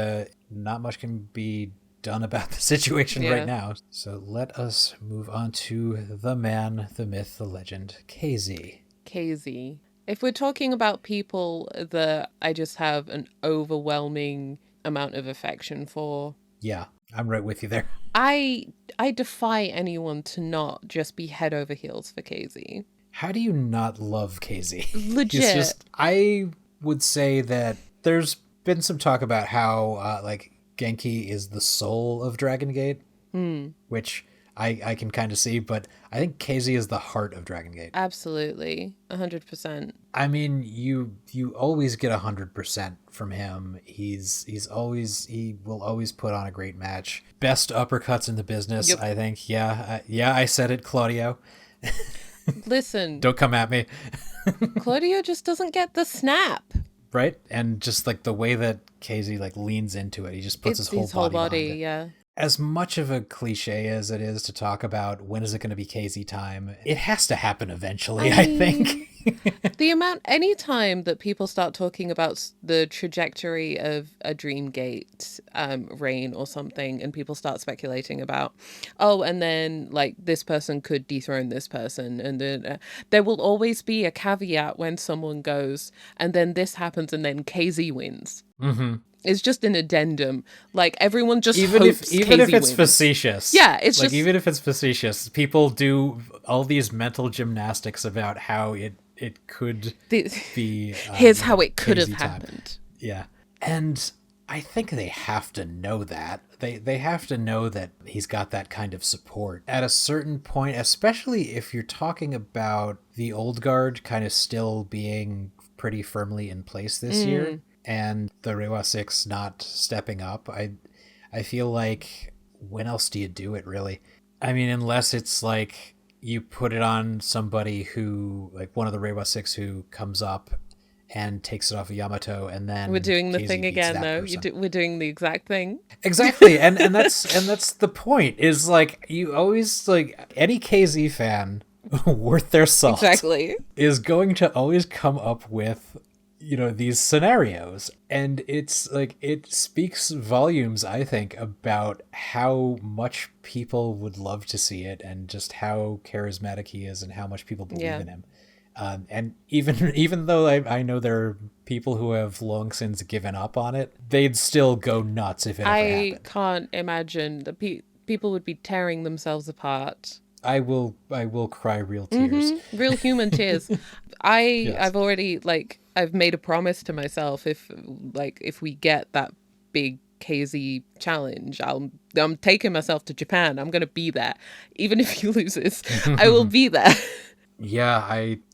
not much can be done about the situation right now. So let us move on to the man, the myth, the legend, KZ. KZ. If we're talking about people that I just have an overwhelming amount of affection for. Yeah, I'm right with you there. I defy anyone to not just be head over heels for KZ. How do you not love KZ? Legit. I would say that there's been some talk about how like Genki is the soul of Dragongate, which I can kind of see, but I think KZ is the heart of Dragongate. Absolutely. 100%. I mean, you always get 100% from him. He will always put on a great match. Best uppercuts in the business, yep. I think. Yeah, I said it, Claudio. Listen. Don't come at me. Claudio just doesn't get the snap. Right? And just like the way that KZ like leans into it, he just puts his whole body, yeah. As much of a cliche as it is to talk about when is it going to be KZ time, it has to happen eventually, I think. The amount, any time that people start talking about the trajectory of a Dreamgate reign or something, and people start speculating about, oh, and then like this person could dethrone this person, and then there will always be a caveat when someone goes, and then this happens, and then KZ wins. Mm-hmm. It's just an addendum. Like everyone just even hopes if KZ it's wins. facetious. Yeah, it's like just even if it's facetious, people do all these mental gymnastics about how it could be. Here's how it could have time. happened. Yeah, and I think they have to know that. They have to know that he's got that kind of support at a certain point, especially if you're talking about the old guard kind of still being pretty firmly in place this year. And the Reiwa 6 not stepping up, I feel like when else do you do it, really? I mean, unless it's like you put it on somebody who, like one of the Reiwa 6 who comes up and takes it off of Yamato, and then we're doing the KZ thing again, though. We're doing the exact thing. Exactly, and that's the point. Is like you always like any KZ fan worth their salt. Exactly, is going to always come up with, you know, these scenarios, and it's like it speaks volumes, I think, about how much people would love to see it and just how charismatic he is and how much people believe in him. And even though I know there are people who have long since given up on it, they'd still go nuts if it ever happened. I can't imagine that people would be tearing themselves apart. I will cry real tears. Real human tears. I've already I've made a promise to myself if we get that big KZ challenge. I'm taking myself to Japan. I'm gonna be there, even if he loses. I will be there. Yeah,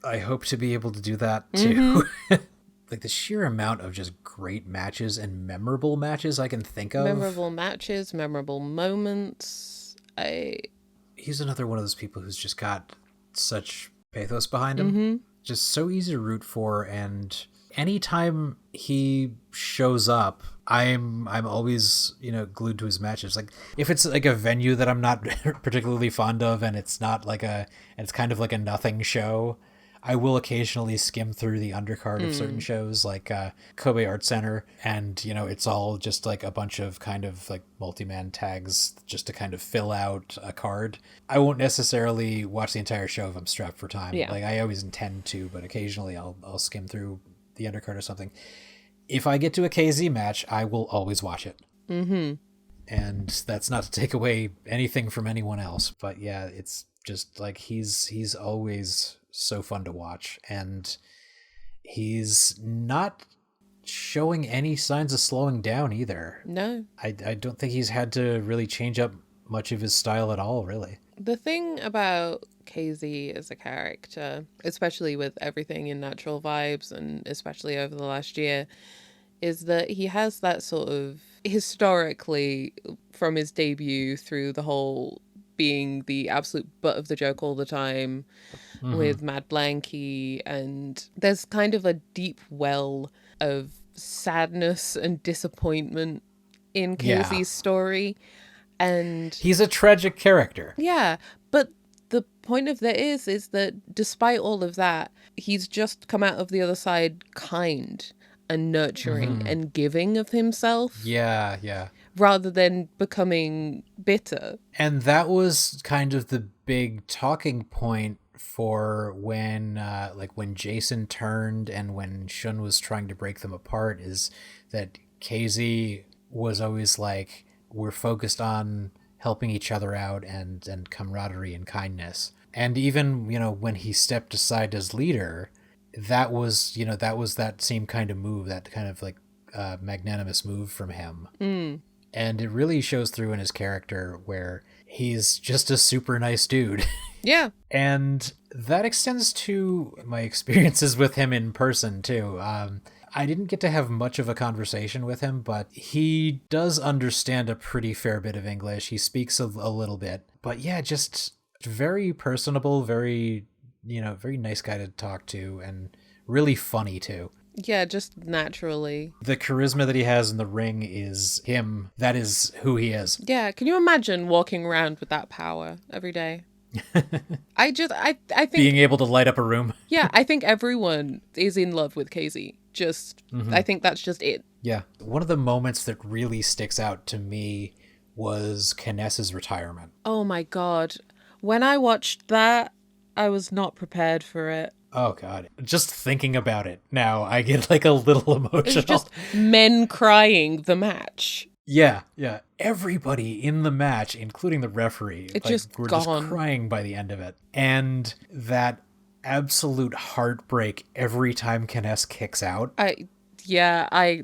I hope to be able to do that too. Like the sheer amount of just great matches and memorable matches I can think of. Memorable matches, memorable moments. He's another one of those people who's just got such pathos behind him. Just so easy to root for, and anytime he shows up, I'm always, glued to his matches. Like if it's like a venue that I'm not particularly fond of and it's not like it's kind of like a nothing show, I will occasionally skim through the undercard of certain shows like Kobe Art Center, and it's all just like a bunch of kind of like multi-man tags just to kind of fill out a card. I won't necessarily watch the entire show if I'm strapped for time. Yeah. Like I always intend to, but occasionally I'll skim through the undercard or something. If I get to a KZ match, I will always watch it. And that's not to take away anything from anyone else, but yeah, it's just like he's always so fun to watch, and he's not showing any signs of slowing down either. No. I don't think he's had to really change up much of his style at all, really. The thing about KZ as a character, especially with everything in Natural Vibes and especially over the last year, is that he has that sort of, historically, from his debut through the whole being the absolute butt of the joke all the time with Mad Blanky, and there's kind of a deep well of sadness and disappointment in KZ's story. And he's a tragic character. Yeah, but the point of that is that despite all of that, he's just come out of the other side kind and nurturing and giving of himself. Yeah. Rather than becoming bitter. And that was kind of the big talking point for when Jason turned and when Shun was trying to break them apart, is that KZ was always like, we're focused on helping each other out and camaraderie and kindness. And even, when he stepped aside as leader, that was that same kind of move, that kind of like magnanimous move from him. And it really shows through in his character, where he's just a super nice dude. Yeah. And that extends to my experiences with him in person too. I didn't get to have much of a conversation with him, but he does understand a pretty fair bit of English. He speaks a little bit, but yeah, just very personable, very nice guy to talk to, and really funny too. Yeah, just naturally. The charisma that he has in the ring is him. That is who he is. Yeah, can you imagine walking around with that power every day? I think being able to light up a room. Yeah, I think everyone is in love with KZ. I think that's just it. Yeah. One of the moments that really sticks out to me was Kness's retirement. Oh my god. When I watched that, I was not prepared for it. Oh god. Just thinking about it now, I get like a little emotional. It's just men crying the match. Yeah. Everybody in the match, including the referee, it's just we're gone. Just crying by the end of it. And that absolute heartbreak every time Kness kicks out. I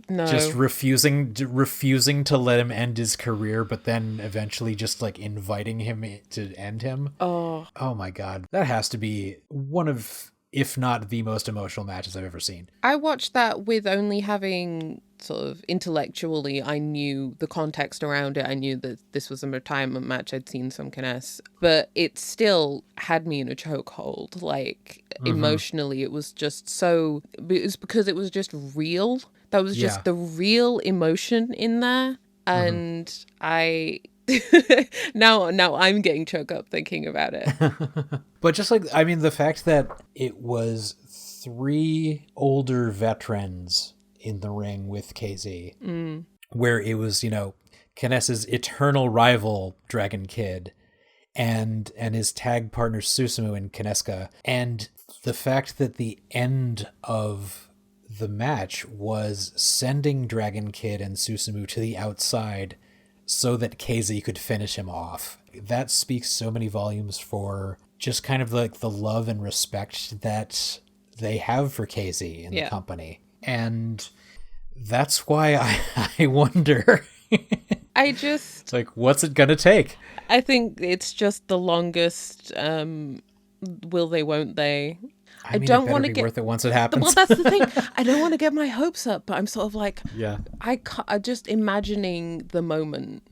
know. Just refusing to let him end his career, but then eventually just like inviting him to end him. Oh my god. That has to be one of, if not the most emotional matches I've ever seen. I watched that with only having sort of intellectually, I knew the context around it. I knew that this was a retirement match. I'd seen some Kness, but it still had me in a chokehold. Like emotionally, it was just so. It was because it was just real. That was just the real emotion in there, and I. now I'm getting choked up thinking about it. But just like, I mean, the fact that it was 3 older veterans in the ring with KZ, where it was, Kness's eternal rival Dragon Kid and his tag partner Susumu and Kineska, and the fact that the end of the match was sending Dragon Kid and Susumu to the outside so that KZ could finish him off. That speaks so many volumes for just kind of like the love and respect that they have for KZ in the company. And that's why I wonder It's like, what's it gonna take? I think it's just the longest will they, won't they. I mean, it better be worth it once it happens. Well, that's the thing. I don't want to get my hopes up, but I'm sort of like, yeah. I'm just imagining the moment.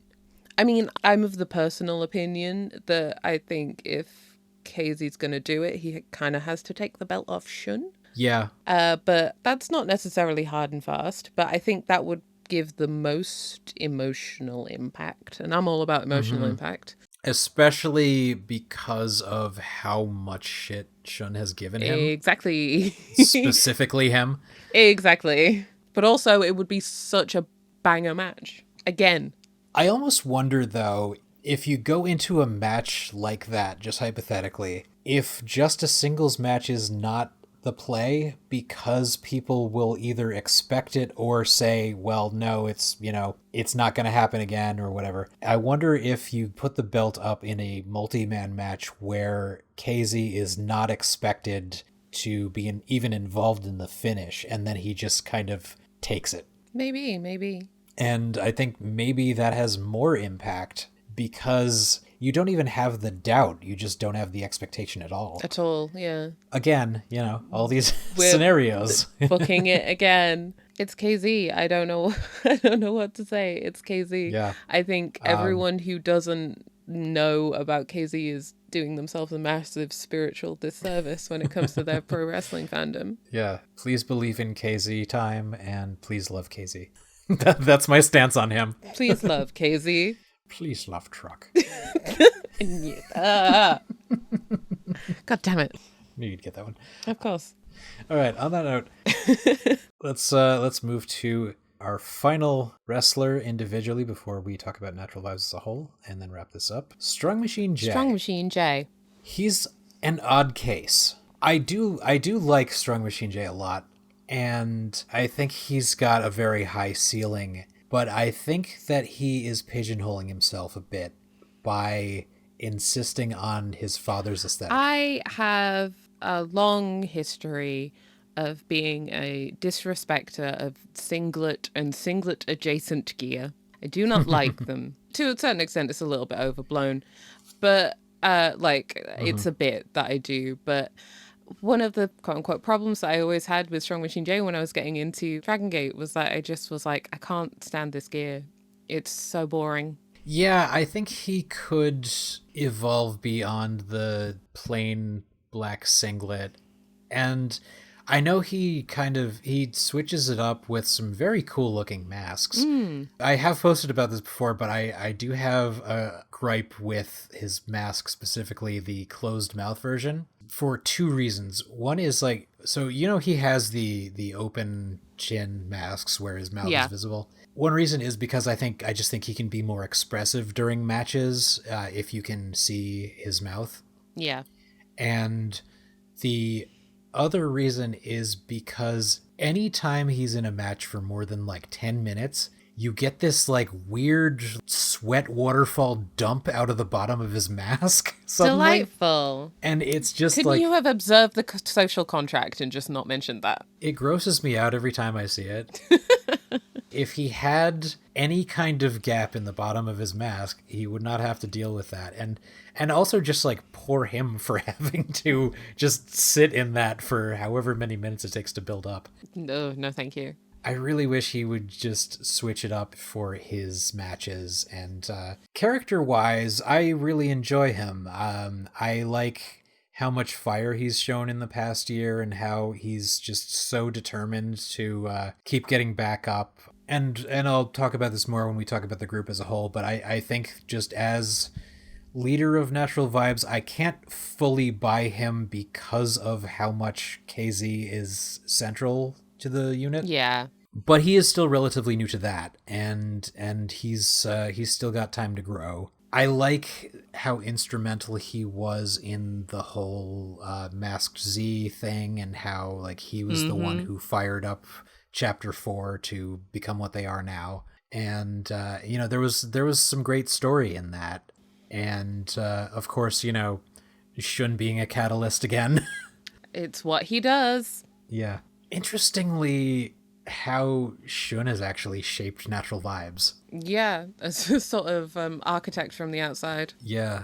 I mean, I'm of the personal opinion that I think if KZ's going to do it, he kind of has to take the belt off Shun. Yeah. But that's not necessarily hard and fast. But I think that would give the most emotional impact. And I'm all about emotional impact. Especially because of how much shit Shun has given him. Exactly. Specifically him. Exactly. But also, it would be such a banger match. Again. I almost wonder, though, if you go into a match like that, just hypothetically, if just a singles match is not the play, because people will either expect it or say, well, no, it's not going to happen again or whatever. I wonder if you put the belt up in a multi-man match where KZ is not expected to be even involved in the finish, and then he just kind of takes it. Maybe. And I think maybe that has more impact because you don't even have the doubt. You just don't have the expectation at all. At all, yeah. Again, all these scenarios. Booking it again. It's KZ. I don't know what to say. It's KZ. Yeah. I think everyone who doesn't know about KZ is doing themselves a massive spiritual disservice when it comes to their pro wrestling fandom. Yeah. Please believe in KZ time and please love KZ. That's my stance on him. Please love KZ. Please love Truck. God damn it. Knew you'd get that one. Of course. All right, on that note, let's move to our final wrestler individually before we talk about Natural Vibes as a whole and then wrap this up. Strong Machine J. He's an odd case. I do like Strong Machine J a lot, and I think he's got a very high ceiling, but I think that he is pigeonholing himself a bit by insisting on his father's aesthetic. I have a long history of being a disrespecter of singlet and singlet adjacent gear. I do not like them. To a certain extent, it's a little bit overblown, but it's a bit that I do. But one of the quote unquote problems that I always had with Strong Machine J when I was getting into Dragongate was that I just was like, I can't stand this gear. It's so boring. Yeah, I think he could evolve beyond the plain black singlet. And I know he switches it up with some very cool looking masks. I have posted about this before, but I do have a gripe with his mask, specifically the closed mouth version, for two reasons. One is he has the open chin masks where his mouth is visible. One reason is because I just think he can be more expressive during matches if you can see his mouth. Yeah. And the other reason is because anytime he's in a match for more than 10 minutes, you get this weird sweat waterfall dump out of the bottom of his mask suddenly. Delightful. And it's just Couldn't you have observed the social contract and just not mentioned that? It grosses me out every time I see it. If he had any kind of gap in the bottom of his mask, he would not have to deal with that. And also just poor him for having to just sit in that for however many minutes it takes to build up. No, thank you. I really wish he would just switch it up for his matches. And character-wise, I really enjoy him. I like how much fire he's shown in the past year and how he's just so determined to keep getting back up. And I'll talk about this more when we talk about the group as a whole, but I think just as leader of Natural Vibes, I can't fully buy him because of how much KZ is central to the unit. Yeah. But he is still relatively new to that, and he's still got time to grow. I like how instrumental he was in the whole Masked Z thing, and how he was the one who fired up Chapter 4 to become what they are now. And there was some great story in that. And of course, Shun being a catalyst again. It's what he does. Yeah. Interestingly, how Shun has actually shaped Natural Vibes. Yeah, as a sort of architect from the outside. Yeah,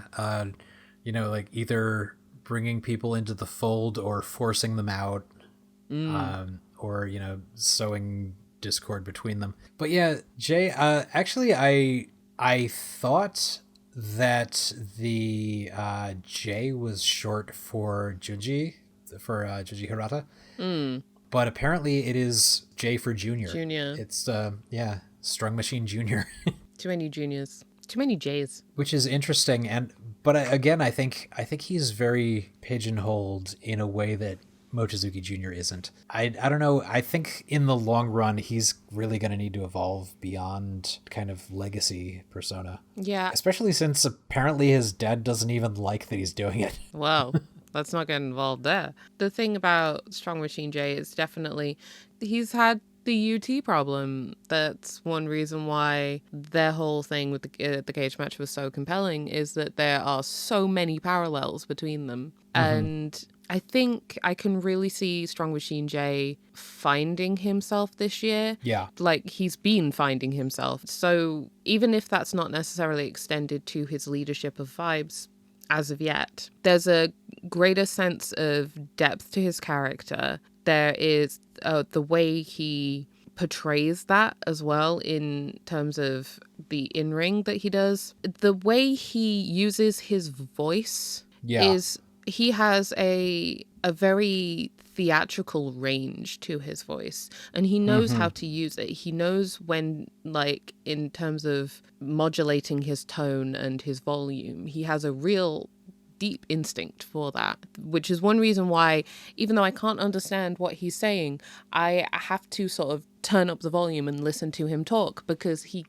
like either bringing people into the fold or forcing them out, or sowing discord between them. But yeah, Jay, actually, I thought that the J was short for Junji, Junji Hirata. But apparently it is J for Junior. Junior. It's Strong Machine Junior. Too many juniors. Too many J's. Which is interesting, but again, I think he's very pigeonholed in a way that Mochizuki Jr. isn't. I don't know. I think in the long run, he's really going to need to evolve beyond kind of legacy persona. Yeah. Especially since apparently his dad doesn't even like that he's doing it. Well, let's not get involved there. The thing about Strong Machine J is definitely he's had the UT problem. That's one reason why their whole thing with the cage match was so compelling, is that there are so many parallels between them. And I think I can really see Strong Machine J finding himself this year. Yeah. Like, he's been finding himself. So even if that's not necessarily extended to his leadership of Vibes as of yet, there's a greater sense of depth to his character. There is the way he portrays that as well, in terms of the in-ring that he does. The way he uses his voice is, he has a very theatrical range to his voice, and he knows how to use it. He knows when, like, in terms of modulating his tone and his volume, he has a real deep instinct for that, which is one reason why, even though I can't understand what he's saying, I have to sort of turn up the volume and listen to him talk, because he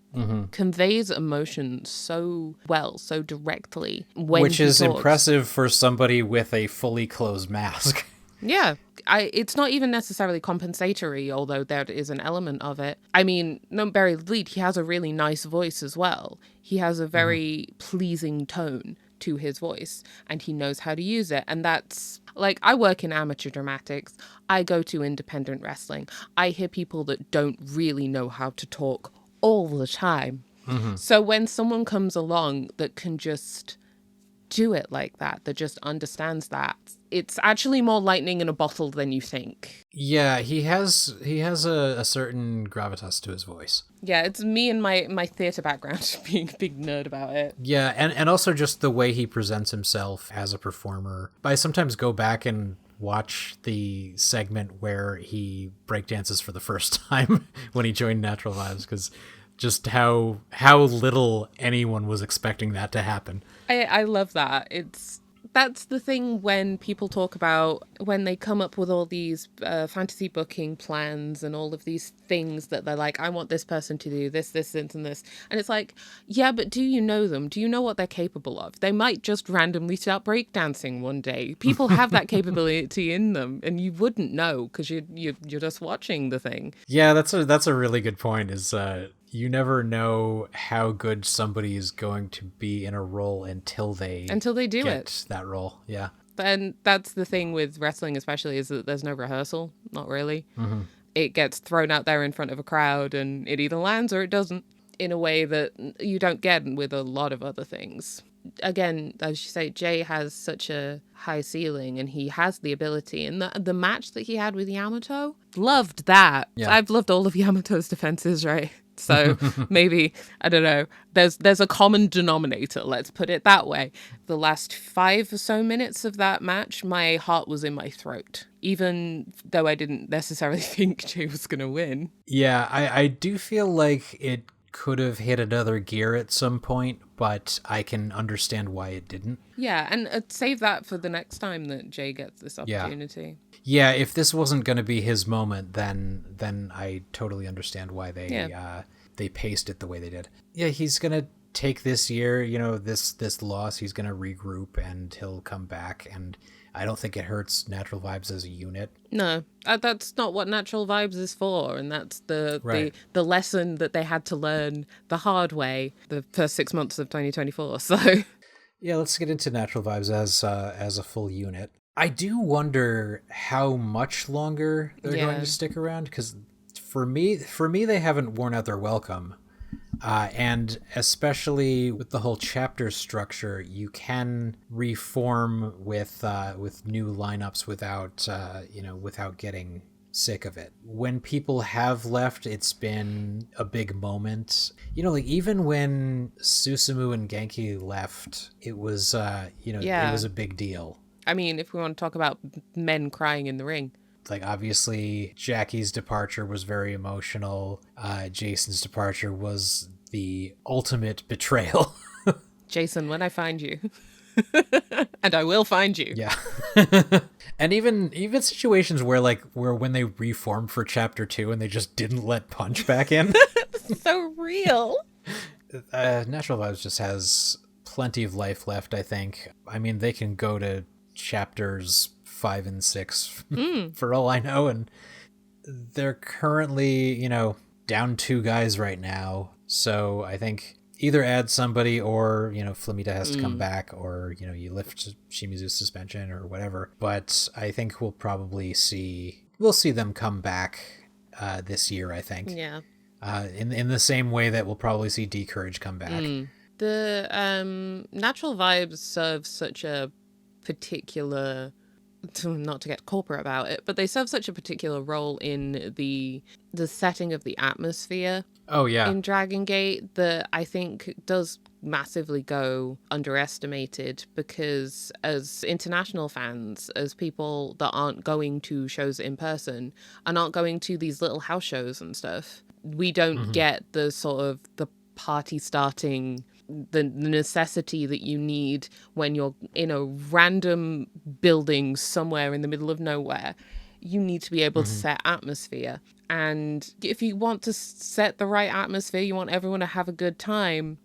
conveys emotion so well, so directly when which is talks. Impressive for somebody with a fully closed mask. Yeah, it's not even necessarily compensatory, although there is an element of it. I mean, no, very lead, he has a really nice voice as well. He has a very pleasing tone to his voice, and he knows how to use it. And that's, like, I work in amateur dramatics. I go to independent wrestling. I hear people that don't really know how to talk all the time. So when someone comes along that can just do it like that just understands that, it's actually more lightning in a bottle than you think. Yeah, he has a certain gravitas to his voice. Yeah, it's me and my theatre background being a big nerd about it. Yeah, and also just the way he presents himself as a performer. I sometimes go back and watch the segment where he breakdances for the first time when he joined Natural Vibes, because just how little anyone was expecting that to happen. I love that. That's the thing when people talk about, when they come up with all these fantasy booking plans and all of these things that they're like, I want this person to do this, and this. And it's like, yeah, but do you know them? Do you know what they're capable of? They might just randomly start breakdancing one day. People have that capability in them, and you wouldn't know because you're just watching the thing. Yeah, that's a really good point, is you never know how good somebody is going to be in a role until they do get that role. Yeah. And that's the thing with wrestling especially, is that there's no rehearsal. Not really. It gets thrown out there in front of a crowd, and it either lands or it doesn't, in a way that you don't get with a lot of other things. Again, as you say, Jay has such a high ceiling, and he has the ability. And the match that he had with Yamato, loved that. Yeah. I've loved all of Yamato's defenses, right? So maybe, I don't know, there's a common denominator, let's put it that way. The last 5 or so minutes of that match, my heart was in my throat, even though I didn't necessarily think Jay was going to win. Yeah, I do feel like it could have hit another gear at some point, but I can understand why it didn't. Yeah, and save that for the next time that Jay gets this opportunity. Yeah, if this wasn't going to be his moment, then I totally understand why they paced it the way they did. Yeah, he's going to take this year, this loss, he's going to regroup and he'll come back, and I don't think it hurts Natural Vibes as a unit. No, that's not what Natural Vibes is for, and that's the lesson that they had to learn the hard way the first 6 months of 2024. So yeah, let's get into Natural Vibes as a full unit. I do wonder how much longer they're going to stick around, because For me, they haven't worn out their welcome. And especially with the whole chapter structure, you can reform with new lineups without getting sick of it. When people have left, it's been a big moment. Like even when Susumu and Genki left, it was it was a big deal. I mean, if we want to talk about men crying in the ring. Like, obviously, Jackie's departure was very emotional. Jason's departure was the ultimate betrayal. Jason, when I find you. And I will find you. Yeah. And even situations where when they reformed for chapter 2 and they just didn't let Punch back in. So real. Natural Vibes just has plenty of life left, I think. I mean, they can go to chapters 5 and 6 for all I know, and they're currently down 2 guys right now, so I think either add somebody or Flamita has to come back, or you lift Shimizu's suspension or whatever. But I think we'll see them come back this year, I think. Yeah. In the same way that we'll probably see D-Courage come back. The Natural Vibes serve such a particular, not to get corporate about it, but they serve such a particular role in the setting of the atmosphere. Oh yeah. In Dragongate, that I think does massively go underestimated, because as international fans, as people that aren't going to shows in person and aren't going to these little house shows and stuff, we don't get the sort of the party starting, the necessity that you need when you're in a random building somewhere in the middle of nowhere. You need to be able to set atmosphere. And if you want to set the right atmosphere, you want everyone to have a good time,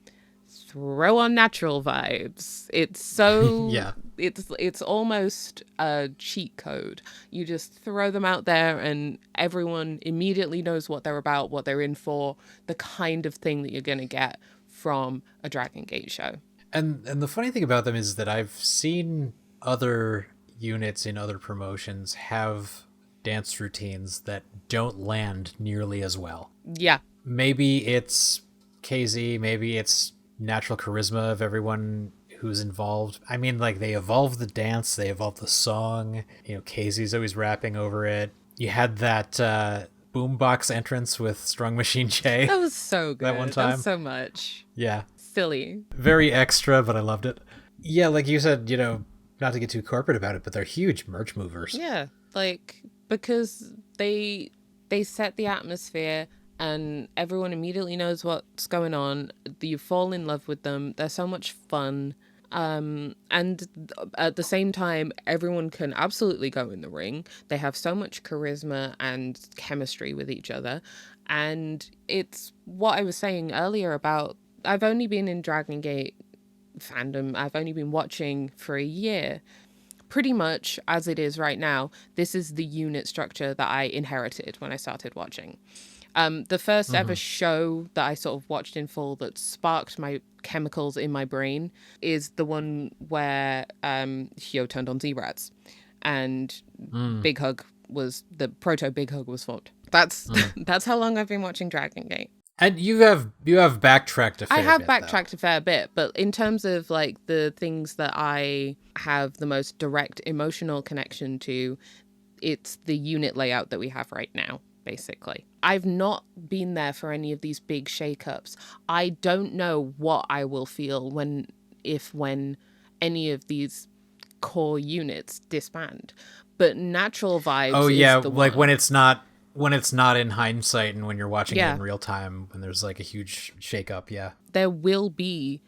throw on Natural Vibes. It's so yeah. It's almost a cheat code. You just throw them out there and everyone immediately knows what they're about, what they're in for, the kind of thing that you're going to get from a Dragongate show. And the funny thing about them is that I've seen other units in other promotions have dance routines that don't land nearly as well. Yeah. Maybe it's KZ, maybe it's natural charisma of everyone who's involved. I mean, they evolve the dance, they evolve the song. KZ's always rapping over it. You had that boombox entrance with Strong Machine Che. That was so good. That one time. That was so much. Yeah. Silly. Very extra, but I loved it. Yeah, like you said, not to get too corporate about it, but they're huge merch movers. Yeah, because they set the atmosphere and everyone immediately knows what's going on. You fall in love with them. They're so much fun. And at the same time, everyone can absolutely go in the ring. They have so much charisma and chemistry with each other. And it's what I was saying earlier about, I've only been in Dragongate fandom, I've only been watching for a year. Pretty much as it is right now, this is the unit structure that I inherited when I started watching. The first ever show that I sort of watched in full that sparked my chemicals in my brain is the one where Hyo turned on Z-Brats and Big Hug was, the proto Big Hug was formed. That's how long I've been watching Dragongate. And you have backtracked a fair bit. I have backtracked a fair bit, but in terms of the things that I have the most direct emotional connection to, it's the unit layout that we have right now, basically. I've not been there for any of these big shakeups. I don't know what I will feel when any of these core units disband. But Natural Vibes is the one. When it's not in hindsight and when you're watching it in real time, when there's a huge shakeup, yeah. There will be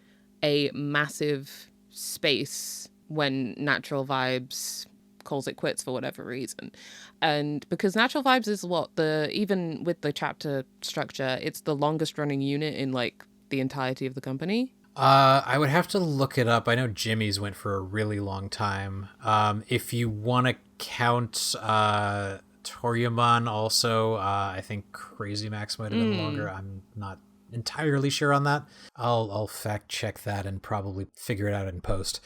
a massive space when Natural Vibes calls it quits for whatever reason. And because Natural Vibes is even with the chapter structure, it's the longest running unit in the entirety of the company. I would have to look it up. I know Jimmy's went for a really long time. If you want to count Toryumon also, I think Crazy Max might have been longer. I'm not entirely sure on that. I'll fact check that and probably figure it out in post.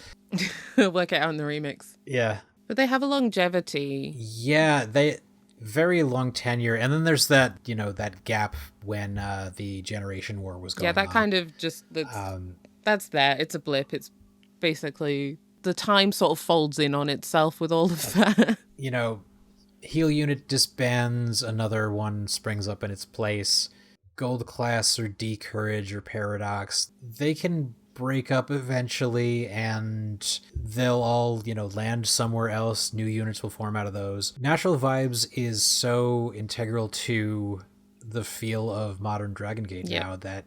Work it out in the remix. Yeah. But they have a longevity. Yeah, very long tenure. And then there's that, that gap when the Generation War was going on. Yeah, that kind of just, that's there. It's a blip. It's basically, the time sort of folds in on itself with all of that. Heal unit disbands, another one springs up in its place. Gold Class or Decourage or Paradox, they can break up eventually and they'll all, land somewhere else. New units will form out of those. Natural Vibes is so integral to the feel of modern Dragongate now that,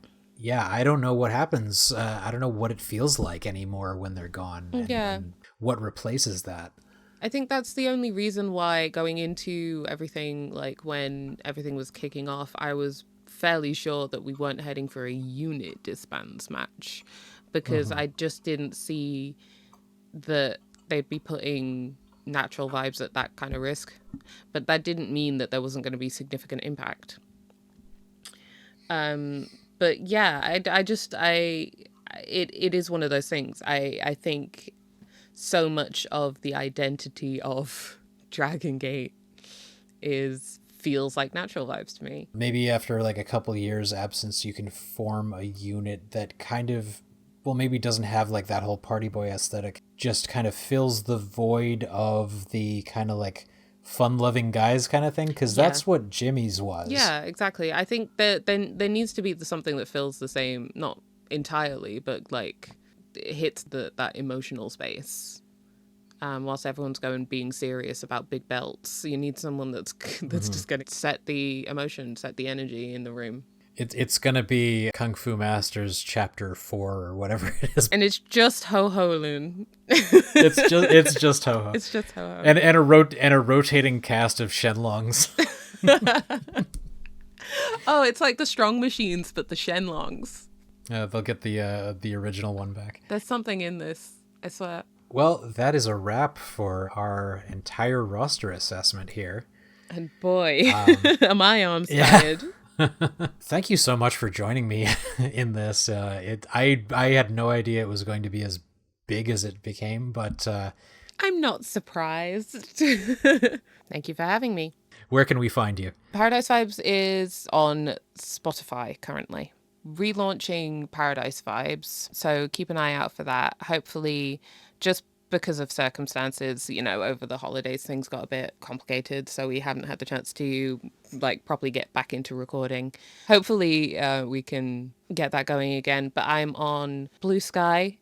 I don't know what happens. I don't know what it feels like anymore when they're gone. And what replaces that. I think that's the only reason why going into everything, like when everything was kicking off, I was fairly sure that we weren't heading for a unit disbands match, because I just didn't see that they'd be putting Natural Vibes at that kind of risk. But that didn't mean that there wasn't going to be significant impact. But yeah, it is one of those things. I think so much of the identity of Dragongate feels like Natural Vibes to me. Maybe after like a couple years absence, you can form a unit that kind of, maybe doesn't have like that whole party boy aesthetic, just kind of fills the void of the kind of like fun-loving guys kind of thing, because that's what Jimmy's was. Yeah, exactly. I think that then there needs to be something that fills the same, not entirely, but like it hits that emotional space. Whilst everyone's going being serious about big belts, you need someone that's just going to set the emotion, set the energy in the room. It's going to be Kung Fu Masters Chapter 4 or whatever it is. And it's just Ho-Ho Loon. It's just Ho-Ho. It's just Ho-Ho. And a rotating cast of Shenlongs. Oh, it's like the Strong Machines, but the Shenlongs. They'll get the original one back. There's something in this, I swear. Well, that is a wrap for our entire roster assessment here. And boy, are my arms tired. Thank you so much for joining me in this. I had no idea it was going to be as big as it became, but I'm not surprised. Thank you for having me. Where can we find you? Paradise Vibes is on Spotify currently. Relaunching Paradise Vibes, so keep an eye out for that. Hopefully, just because of circumstances, over the holidays things got a bit complicated, so we haven't had the chance to properly get back into recording. Hopefully we can get that going again. But I'm on Blue Sky,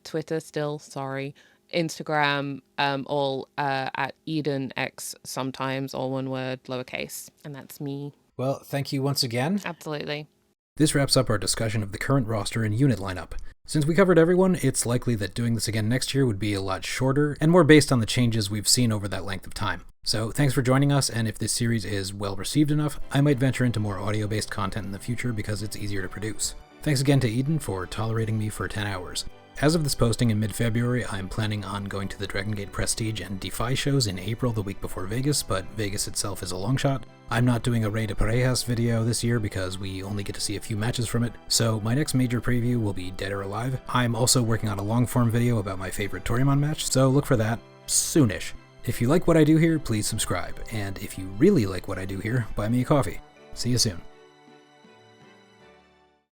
Twitter still, sorry, Instagram, all at EdenX sometimes, all one word, lowercase, and that's me. Well, thank you once again. Absolutely. This wraps up our discussion of the current roster and unit lineup. Since we covered everyone, it's likely that doing this again next year would be a lot shorter and more based on the changes we've seen over that length of time. So thanks for joining us, and if this series is well received enough, I might venture into more audio-based content in the future because it's easier to produce. Thanks again to Eden for tolerating me for 10 hours. As of this posting in mid-February, I'm planning on going to the Dragongate Prestige and Defy shows in April, the week before Vegas, but Vegas itself is a long shot. I'm not doing a Rey de Parejas video this year because we only get to see a few matches from it, so my next major preview will be Dead or Alive. I'm also working on a long-form video about my favorite Toryumon match, so look for that soonish. If you like what I do here, please subscribe, and if you really like what I do here, buy me a coffee. See you soon.